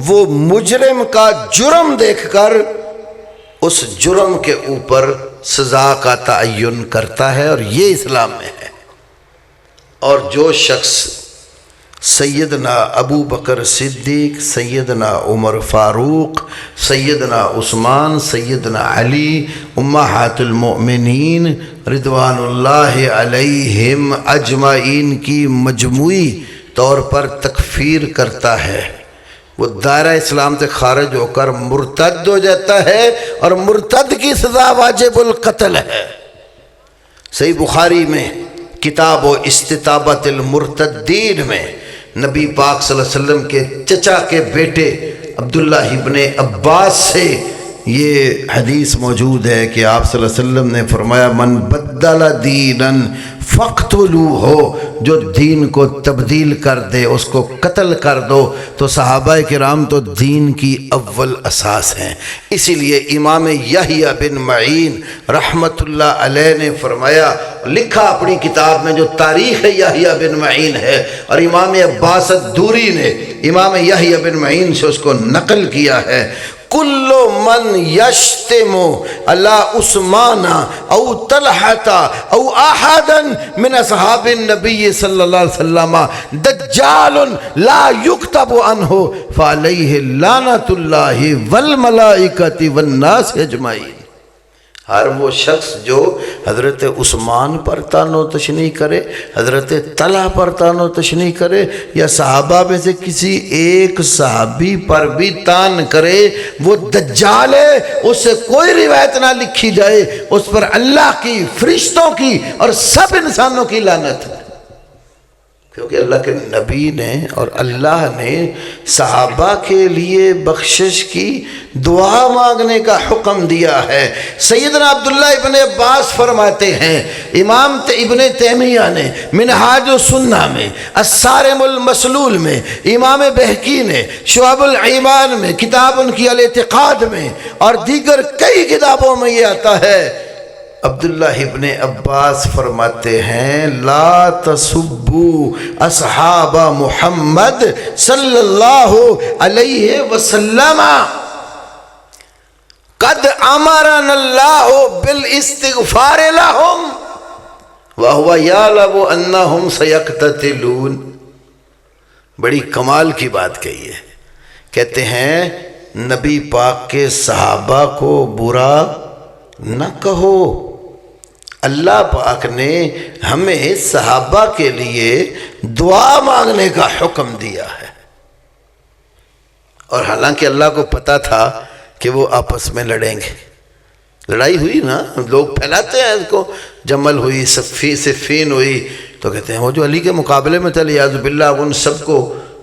وہ مجرم کا جرم دیکھ کر اس جرم کے اوپر سزا کا تعین کرتا ہے، اور یہ اسلام میں ہے۔ اور جو شخص سیدنا ابو بکر صدیق، سیدنا عمر فاروق، سیدنا عثمان، سیدنا علی، امہات المؤمنین رضوان اللہ علیہم اجمعین کی مجموعی طور پر تکفیر کرتا ہے، وہ دائرہ اسلام سے خارج ہو کر مرتد ہو جاتا ہے، اور مرتد کی سزا واجب القتل ہے۔ صحیح بخاری میں کتاب و استتابت المرتدین میں نبی پاک صلی اللہ علیہ وسلم کے چچا کے بیٹے عبداللہ ابن عباس سے یہ حدیث موجود ہے کہ آپ صلی اللہ علیہ وسلم نے فرمایا من بدل دیناً فاقتلوہ، جو دین کو تبدیل کر دے اس کو قتل کر دو۔ تو صحابہ کرام تو دین کی اول اساس ہیں، اسی لیے امام یحییٰ بن معین رحمت اللہ علیہ نے فرمایا، لکھا اپنی کتاب میں جو تاریخ یحییٰ بن معین ہے، اور امام عباس الدوری نے امام یحییٰ بن معین سے اس کو نقل کیا ہے، کل من یشتم علی عثمان او طلحہ او احدا من اصحاب النبی صلی اللہ علیہ وسلم دجال لا یکتب عنہ فعلیہ لعنت اللہ والملائکۃ والناس اجمعین۔ ہر وہ شخص جو حضرت عثمان پر طعن و تشنیع کرے، حضرت طلحہ پر طعن و تشنیع کرے، یا صحابہ میں سے کسی ایک صحابی پر بھی طعن کرے، وہ دجال ہے، اس سے کوئی روایت نہ لکھی جائے، اس پر اللہ کی، فرشتوں کی اور سب انسانوں کی لعنت ہے، کیونکہ اللہ کے نبی نے اور اللہ نے صحابہ کے لیے بخشش کی دعا مانگنے کا حکم دیا ہے۔ سیدنا عبداللہ ابن عباس فرماتے ہیں، امام ابن تیمیہ نے منہاج السنہ میں، الصارم المسلول میں، امام بہقی نے شعب الایمان میں، کتاب ان کی الاعتقاد میں، اور دیگر کئی کتابوں میں یہ آتا ہے۔ عبداللہ ابن عباس فرماتے ہیں لا تسبوا اصحاب محمد صلی اللہ علیہ وسلم قد امرنا اللہ بالاستغفار لهم وهو يعلم انهم سيقتتلون۔ بڑی کمال کی بات کہی ہے، کہتے ہیں نبی پاک کے صحابہ کو برا نہ کہو، اللہ پاک نے ہمیں صحابہ کے لیے دعا مانگنے کا حکم دیا ہے، اور حالانکہ اللہ کو پتہ تھا کہ وہ آپس میں لڑیں گے. لڑائی ہوئی نا، لوگ پھیلاتے ہیں اس کو، جمل ہوئی، صفین ہوئی، تو کہتے ہیں وہ جو علی کے مقابلے میں تھے یعوذ باللہ، ان سب کو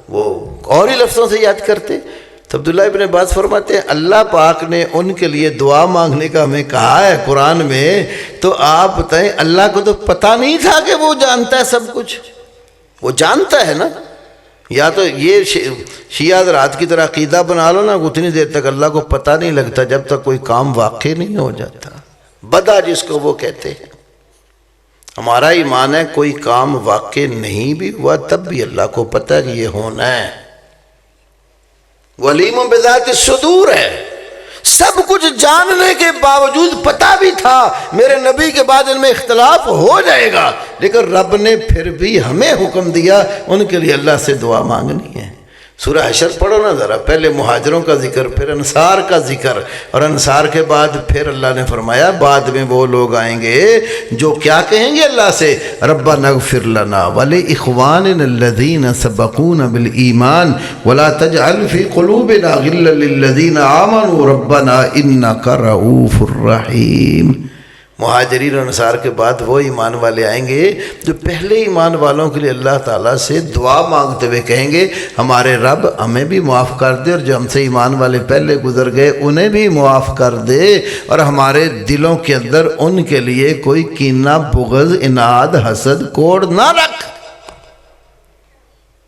وہ اور ہی لفظوں سے یاد کرتے. تو عبداللہ ابن عباس فرماتے ہیں اللہ پاک نے ان کے لیے دعا مانگنے کا ہمیں کہا ہے قرآن میں، تو آپ بتائیں اللہ کو تو پتہ نہیں تھا کہ وہ جانتا ہے سب کچھ؟ وہ جانتا ہے نا. یا تو یہ شیعہ حضرات کی طرح عقیدہ بنا لو نا، اتنی دیر تک اللہ کو پتہ نہیں لگتا جب تک کوئی کام واقع نہیں ہو جاتا. بدعہ جس کو وہ کہتے ہیں. ہمارا ایمان ہے کوئی کام واقع نہیں بھی ہوا تب بھی اللہ کو پتہ ہے کہ یہ ہونا ہے. علیم بذات الصدور ہے. سب کچھ جاننے کے باوجود پتہ بھی تھا میرے نبی کے بعد ان میں اختلاف ہو جائے گا، لیکن رب نے پھر بھی ہمیں حکم دیا ان کے لیے اللہ سے دعا مانگنی ہے. سورہ حشر پڑھو نا ذرا، پہلے مہاجروں کا ذکر، پھر انصار کا ذکر، اور انصار کے بعد پھر اللہ نے فرمایا بعد میں وہ لوگ آئیں گے جو کیا کہیں گے اللہ سے، ربنا اغفر لنا ولاخواننا الذین سبقونا بالایمان ولا تجعل فی قلوبنا غلا للذین آمنوا ربنا انک رؤوف رحیم. مہاجرین اور انصار کے بعد وہ ایمان والے آئیں گے جو پہلے ایمان والوں کے لیے اللہ تعالیٰ سے دعا مانگتے ہوئے کہیں گے ہمارے رب ہمیں بھی معاف کر دے، اور جو ہم سے ایمان والے پہلے گزر گئے انہیں بھی معاف کر دے، اور ہمارے دلوں کے اندر ان کے لیے کوئی کینہ، بغض، عناد، حسد، کوڑ نہ رکھ.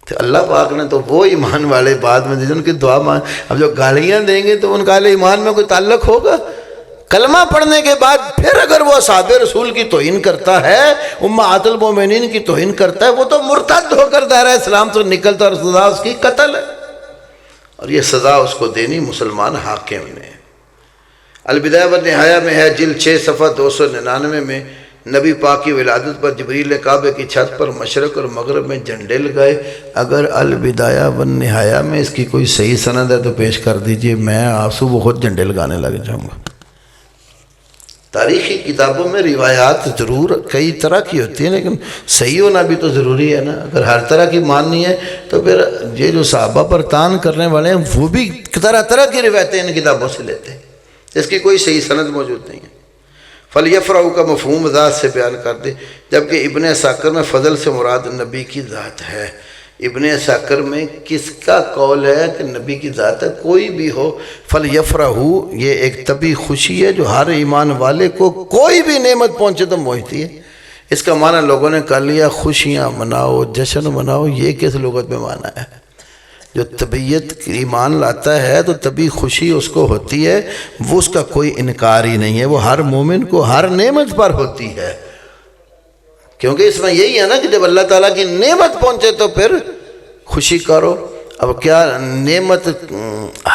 تو اللہ پاک نے تو وہ ایمان والے بعد میں جن کی دعا مانگ، اب جو گالیاں دیں گے تو ان کا ایمان میں کوئی تعلق ہوگا؟ کلمہ پڑھنے کے بعد پھر اگر وہ اصحاب رسول کی توہین کرتا ہے، امہات المومنین کی توہین کرتا ہے، وہ تو مرتد ہو کر دائرہ اسلام سے نکلتا، اور سزا اس کی قتل ہے، اور یہ سزا اس کو دینی مسلمان حاکم نے. البدایہ والنہایہ میں ہے جلد 6 صفحہ 299 میں نبی پاک کی ولادت پر جبریل نے کعبے کی چھت پر مشرق اور مغرب میں جھنڈے لگائے. اگر البدایہ والنہایہ میں اس کی کوئی صحیح سند ہے تو پیش کر دیجئے، میں آنسو وہ خود جھنڈے لگانے لگ جاؤں گا. تاریخی کتابوں میں روایات ضرور کئی طرح کی ہوتی ہیں، لیکن صحیح ہونا بھی تو ضروری ہے نا. اگر ہر طرح کی ماننی ہے تو پھر یہ جو صحابہ پر تان کرنے والے ہیں وہ بھی طرح طرح کی روایتیں ان کتابوں سے لیتے ہیں، اس کی کوئی صحیح سند موجود نہیں ہے. فَلْيَفْرَحُوا کا مفہوم ذات سے بیان کر دے، جبکہ ابن عساکر میں فضل سے مراد نبی کی ذات ہے. ابن عساکر میں کس کا قول ہے کہ نبی کی ذات ہے؟ کوئی بھی ہو، فَلْيَفْرَحُوا یہ ایک طبعی خوشی ہے جو ہر ایمان والے کو کوئی بھی نعمت پہنچے تو پہنچتی ہے. اس کا معنی لوگوں نے کر لیا خوشیاں مناؤ، جشن مناؤ. یہ کس لغت میں معنی ہے؟ جو طبیعت ایمان لاتا ہے تو طبعی خوشی اس کو ہوتی ہے، وہ اس کا کوئی انکار ہی نہیں ہے، وہ ہر مومن کو ہر نعمت پر ہوتی ہے. کیونکہ اس میں یہی ہے نا کہ جب اللہ تعالیٰ کی نعمت پہنچے تو پھر خوشی کرو. اب کیا نعمت،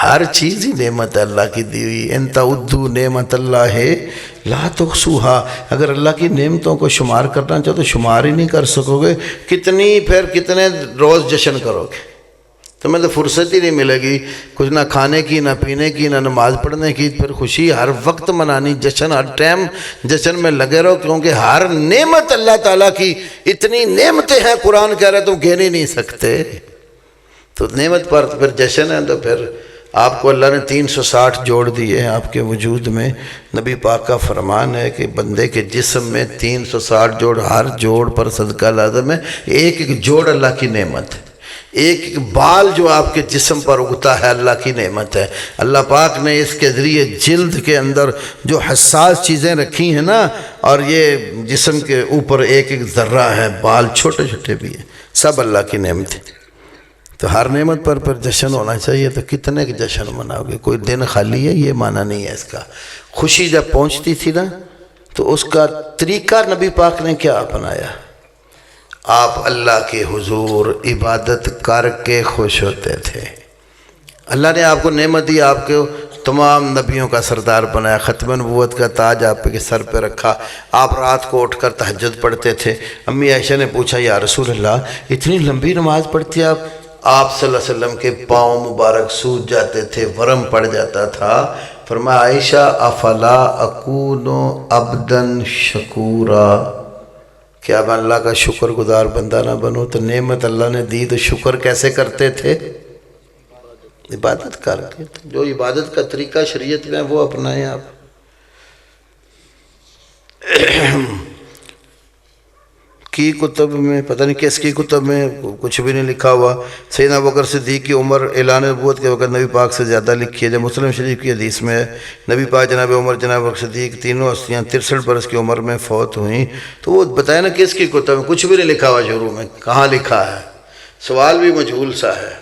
ہر چیز ہی نعمت ہے اللہ کی دی ہوئی. ان تعدوا نعمت اللہ لا تحصوها. اگر اللہ کی نعمتوں کو شمار کرنا چاہو تو شمار ہی نہیں کر سکو گے. کتنے روز جشن کرو گے؟ تمہیں تو فرصت ہی نہیں ملے گی، کچھ نہ کھانے کی، نہ پینے کی، نہ نماز پڑھنے کی. پھر خوشی ہر وقت منانی، جشن ہر ٹائم جشن میں لگے رہو، کیونکہ ہر نعمت اللہ تعالیٰ کی اتنی نعمتیں ہیں قرآن کہہ رہے تم گن ہی نہیں سکتے. تو نعمت پر پھر جشن ہے. تو پھر آپ کو اللہ نے 360 جوڑ دیے ہیں آپ کے وجود میں. نبی پاک کا فرمان ہے کہ بندے کے جسم میں 360 جوڑ، ہر جوڑ پر صدقہ لازم ہے. ایک ایک جوڑ اللہ کی نعمت ہے. ایک ایک بال جو آپ کے جسم پر اگتا ہے اللہ کی نعمت ہے. اللہ پاک نے اس کے ذریعے جلد کے اندر جو حساس چیزیں رکھی ہیں نا، اور یہ جسم کے اوپر ایک ایک ذرہ ہے، بال چھوٹے چھوٹے بھی ہیں، سب اللہ کی نعمت ہے. تو ہر نعمت پر جشن ہونا چاہیے. تو کتنے کے جشن مناؤ گے؟ کوئی دن خالی ہے؟ یہ معنی نہیں ہے اس کا. خوشی جب پہنچتی تھی نا تو اس کا طریقہ نبی پاک نے کیا اپنایا؟ آپ اللہ کے حضور عبادت کر کے خوش ہوتے تھے. اللہ نے آپ کو نعمت دی، آپ کو تمام نبیوں کا سردار بنایا، ختم نبوت کا تاج آپ کے سر پہ رکھا. آپ رات کو اٹھ کر تہجد پڑھتے تھے. امی عائشہ نے پوچھا یا رسول اللہ اتنی لمبی نماز پڑھتی آپ؟ آپ صلی اللہ علیہ وسلم کے پاؤں مبارک سوج جاتے تھے، ورم پڑ جاتا تھا. فرمایا عائشہ افلا اکون عبدا شکورا، کیا میں اللہ کا شکر گزار بندہ نہ بنوں؟ تو نعمت اللہ نے دی تو شکر کیسے کرتے تھے؟ عبادت کر کے جو عبادت کا طریقہ شریعت میں وہ اپنائیں آپ۔ کی کتب میں پتہ نہیں کس کی کتب میں کچھ بھی نہیں لکھا ہوا، سیدنا ابوبکر صدیق کی عمر اعلان نبوت کے وقت نبی پاک سے زیادہ لکھی ہے۔ جب مسلم شریف کی حدیث میں ہے نبی پاک جناب عمر جناب ابوبکر صدیق تینوں ہستیاں 63 برس کی عمر میں فوت ہوئیں، تو وہ بتائیں نا کس کی کتب میں، کچھ بھی نہیں لکھا ہوا شروع میں، کہاں لکھا ہے؟ سوال بھی مجہول سا ہے۔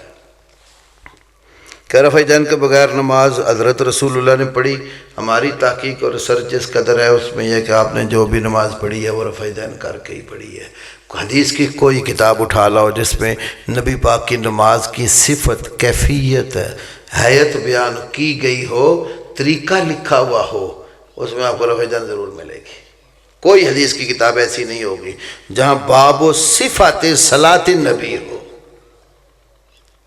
کہہ رفع دین کے بغیر نماز حضرت رسول اللہ نے پڑھی، ہماری تحقیق اور ریسرچ جس قدر ہے اس میں یہ کہ آپ نے جو بھی نماز پڑھی ہے وہ رفع دین کر کے ہی پڑھی ہے۔ حدیث کی کوئی کتاب اٹھا لاؤ جس میں نبی پاک کی نماز کی صفت، کیفیت، حیت بیان کی گئی ہو، طریقہ لکھا ہوا ہو، اس میں آپ کو رفع دین ضرور ملے گی۔ کوئی حدیث کی کتاب ایسی نہیں ہوگی جہاں باب و صفات صلاۃ النبی ہو،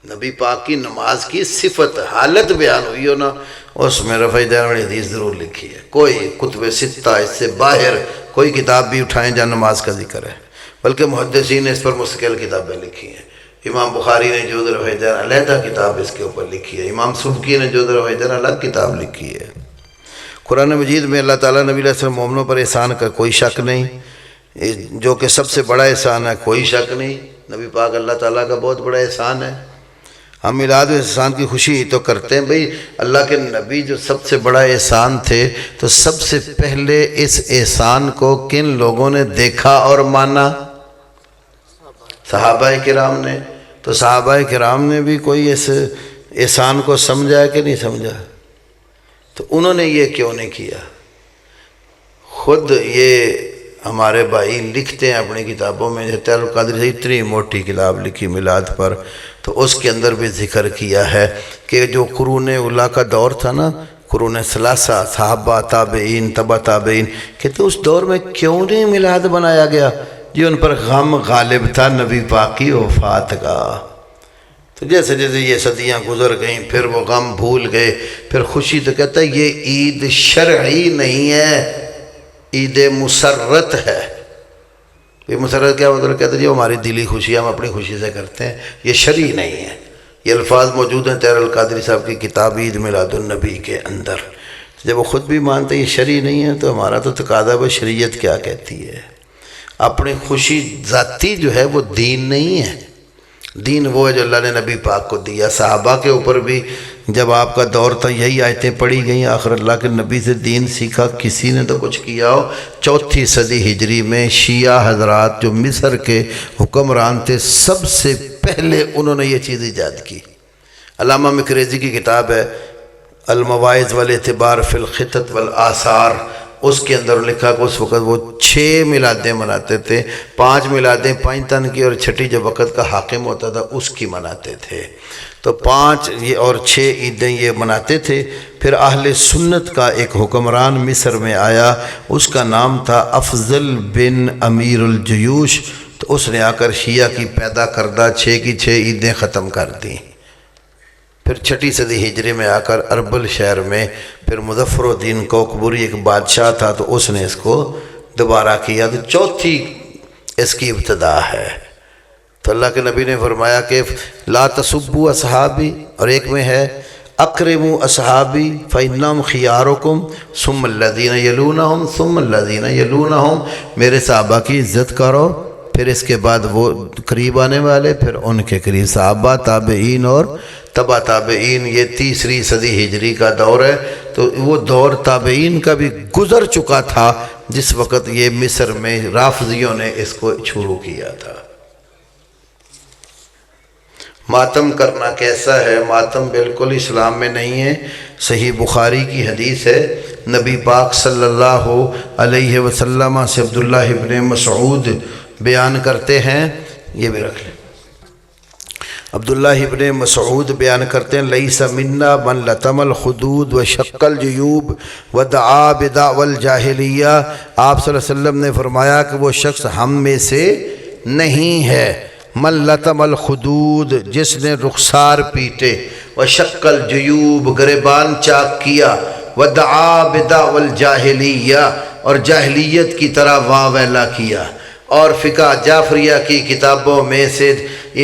نبی پاک کی نماز کی صفت حالت بیان ہوئی ہو نا، اس میں رفع دین والی حدیث ضرور لکھی ہے۔ کوئی کتب ستہ اس سے باہر کوئی کتاب بھی اٹھائیں جہاں نماز کا ذکر ہے، بلکہ محدثین نے اس پر مستقل کتابیں لکھی ہیں۔ امام بخاری نے جوز رفع دین علیحدہ کتاب اس کے اوپر لکھی ہے، امام سبکی نے جوز رفع دین الگ کتاب لکھی ہے۔ قرآن مجید میں اللہ تعالیٰ نبی علیہ السلام مومنوں پر احسان کا کوئی شک نہیں، جو کہ سب سے بڑا احسان ہے، کوئی شک نہیں، نبی پاک اللہ تعالیٰ کا بہت بڑا احسان ہے۔ ہم میلاد و احسان کی خوشی تو کرتے ہیں بھئی، اللہ کے نبی جو سب سے بڑا احسان تھے، تو سب سے پہلے اس احسان کو کن لوگوں نے دیکھا اور مانا؟ صحابہ کرام نے۔ تو صحابہ کرام نے بھی کوئی اس احسان کو سمجھا ہے کہ نہیں سمجھا؟ تو انہوں نے یہ کیوں نہیں کیا؟ خود یہ ہمارے بھائی لکھتے ہیں اپنی کتابوں میں، تیر القادری سے اتنی موٹی کتاب لکھی میلاد پر، تو اس کے اندر بھی ذکر کیا ہے کہ جو قرون اولیٰ کا دور تھا نا، قرون ثلاثہ، صحابہ، تابعین، تبع تابعین، کہتے اس دور میں کیوں نہیں میلاد بنایا گیا؟ جی ان پر غم غالب تھا نبی پاک کی وفات کا۔ تو جیسے جیسے یہ صدیاں گزر گئیں پھر وہ غم بھول گئے، پھر خوشی تو کہتا ہے یہ عید شرعی نہیں ہے، عید مسرت ہے۔ یہ مسرت کیا مطلب؟ کہتے ہیں جی ہماری دلی خوشی ہم اپنی خوشی سے کرتے ہیں، یہ شرعی نہیں ہے۔ یہ الفاظ موجود ہیں تیر القادری صاحب کی کتاب عید میلاد النبی کے اندر۔ جب وہ خود بھی مانتے ہیں یہ شرعی نہیں ہے، تو ہمارا تو تقاضا ہے شریعت کیا کہتی ہے۔ اپنی خوشی ذاتی جو ہے وہ دین نہیں ہے، دین وہ ہے جو اللہ نے نبی پاک کو دیا۔ صحابہ کے اوپر بھی جب آپ کا دور تھا یہی آیتیں پڑھی گئیں، آخر اللہ کے نبی سے دین سیکھا کسی نے تو کچھ کیا ہو۔ 4 صدی ہجری میں شیعہ حضرات جو مصر کے حکمران تھے، سب سے پہلے انہوں نے یہ چیز ایجاد کی۔ علامہ مکریزی کی کتاب ہے المواعظ والاعتبار فی الخطط والآثار، اس کے اندر لکھا کہ اس وقت وہ 6 میلادیں مناتے تھے، 5 میلادیں پائنتن کی، اور 6ٹھی جو وقت کا حاکم ہوتا تھا اس کی مناتے تھے۔ تو 5 یہ اور 6 عیدیں یہ مناتے تھے۔ پھر اہل سنت کا ایک حکمران مصر میں آیا، اس کا نام تھا افضل بن امیر الجیوش، تو اس نے آ کر شیعہ کی پیدا کردہ 6 کی 6 عیدیں ختم کر دیں۔ پھر 6 صدی ہجری میں آ کر اربل شہر میں پھر مظفر الدین کوکبوری ایک بادشاہ تھا، تو اس نے اس کو دوبارہ کیا، تو 4تھی اس کی ابتدا ہے۔ تو اللہ کے نبی نے فرمایا کہ لا تسبوا اصحابی، اور ایک میں ہے اکرموا اصحابی فإنہم خیارکم ثم الذین یلونہم ثم الذین یلونہم، میرے صحابہ کی عزت کرو، پھر اس کے بعد وہ قریب آنے والے، پھر ان کے قریب صحابہ، تابعین اور تبع تابعین۔ یہ 3 صدی ہجری کا دور ہے، تو وہ دور تابعین کا بھی گزر چکا تھا جس وقت یہ مصر میں رافضیوں نے اس کو شروع کیا تھا۔ ماتم کرنا کیسا ہے؟ ماتم بالکل اسلام میں نہیں ہے۔ صحیح بخاری کی حدیث ہے، نبی پاک صلی اللہ علیہ وسلم سے عبداللہ ابن مسعود بیان کرتے ہیں، یہ بھی رکھ لیں۔ عبداللہ ابن مسعود بیان کرتے ہیں لیس منا من لطم الخدود وشق الجیوب ودعا بدعوى الجاہلیہ۔ آپ صلی اللہ علیہ وسلم نے فرمایا کہ وہ شخص ہم میں سے نہیں ہے، من لطم الخدود، جس نے رخسار پیٹے، وشق الجیوب، گریبان چاک کیا، ودعا بدعوى الجاہلیہ، اور جاہلیت کی طرح واں ویلا کیا۔ اور فقہ جعفریہ کی کتابوں میں سے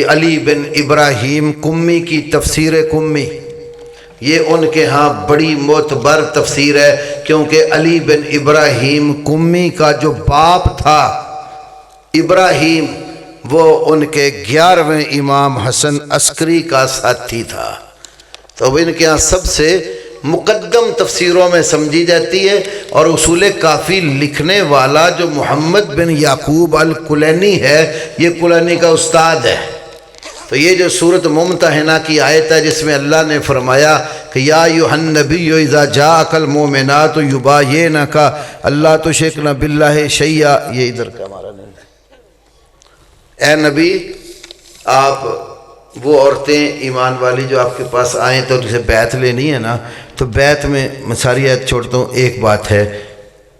علی بن ابراہیم قمی کی تفسیر قمی، یہ ان کے ہاں بڑی معتبر تفسیر ہے، کیونکہ علی بن ابراہیم قمی کا جو باپ تھا ابراہیم، وہ ان کے 11ویں امام حسن عسکری کا ساتھی تھا، تو ان کے ہاں سب سے مقدم تفسیروں میں سمجھی جاتی ہے۔ اور اصول کافی لکھنے والا جو محمد بن یعقوب الکلینی ہے، یہ کلینی کا استاد ہے۔ تو یہ جو سورۃ ممتحنہ کی آیت ہے جس میں اللہ نے فرمایا کہ یا ایھا النبی اذا جاءک المؤمنات یباینک الا تشرکن باللہ شیئا، یہ ادھر کا ہمارا نہیں ہے، اے نبی آپ وہ عورتیں ایمان والی جو آپ کے پاس آئیں تو اسے بیعت لینی ہے نا، تو بیعت میں میں ساری آیت چھوڑتا ہوں، ایک بات ہے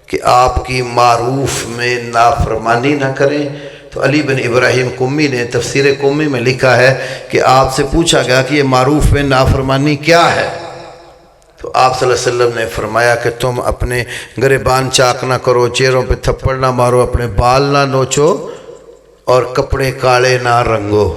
کہ آپ کی معروف میں نافرمانی نہ کریں۔ تو علی بن ابراہیم قمی نے تفسیر قمی میں لکھا ہے کہ آپ سے پوچھا گیا کہ یہ معروف میں نافرمانی کیا ہے، تو آپ صلی اللہ علیہ وسلم نے فرمایا کہ تم اپنے گریبان چاک نہ کرو، چہروں پہ تھپڑ نہ مارو، اپنے بال نہ نوچو، اور کپڑے کالے نہ رنگو۔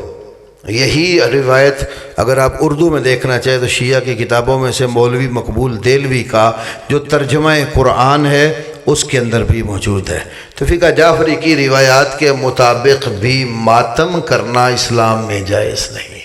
یہی روایت اگر آپ اردو میں دیکھنا چاہیں تو شیعہ کی کتابوں میں سے مولوی مقبول دہلوی کا جو ترجمہ قرآن ہے اس کے اندر بھی موجود ہے۔ تو فقہ جعفری کی روایات کے مطابق بھی ماتم کرنا اسلام میں جائز نہیں۔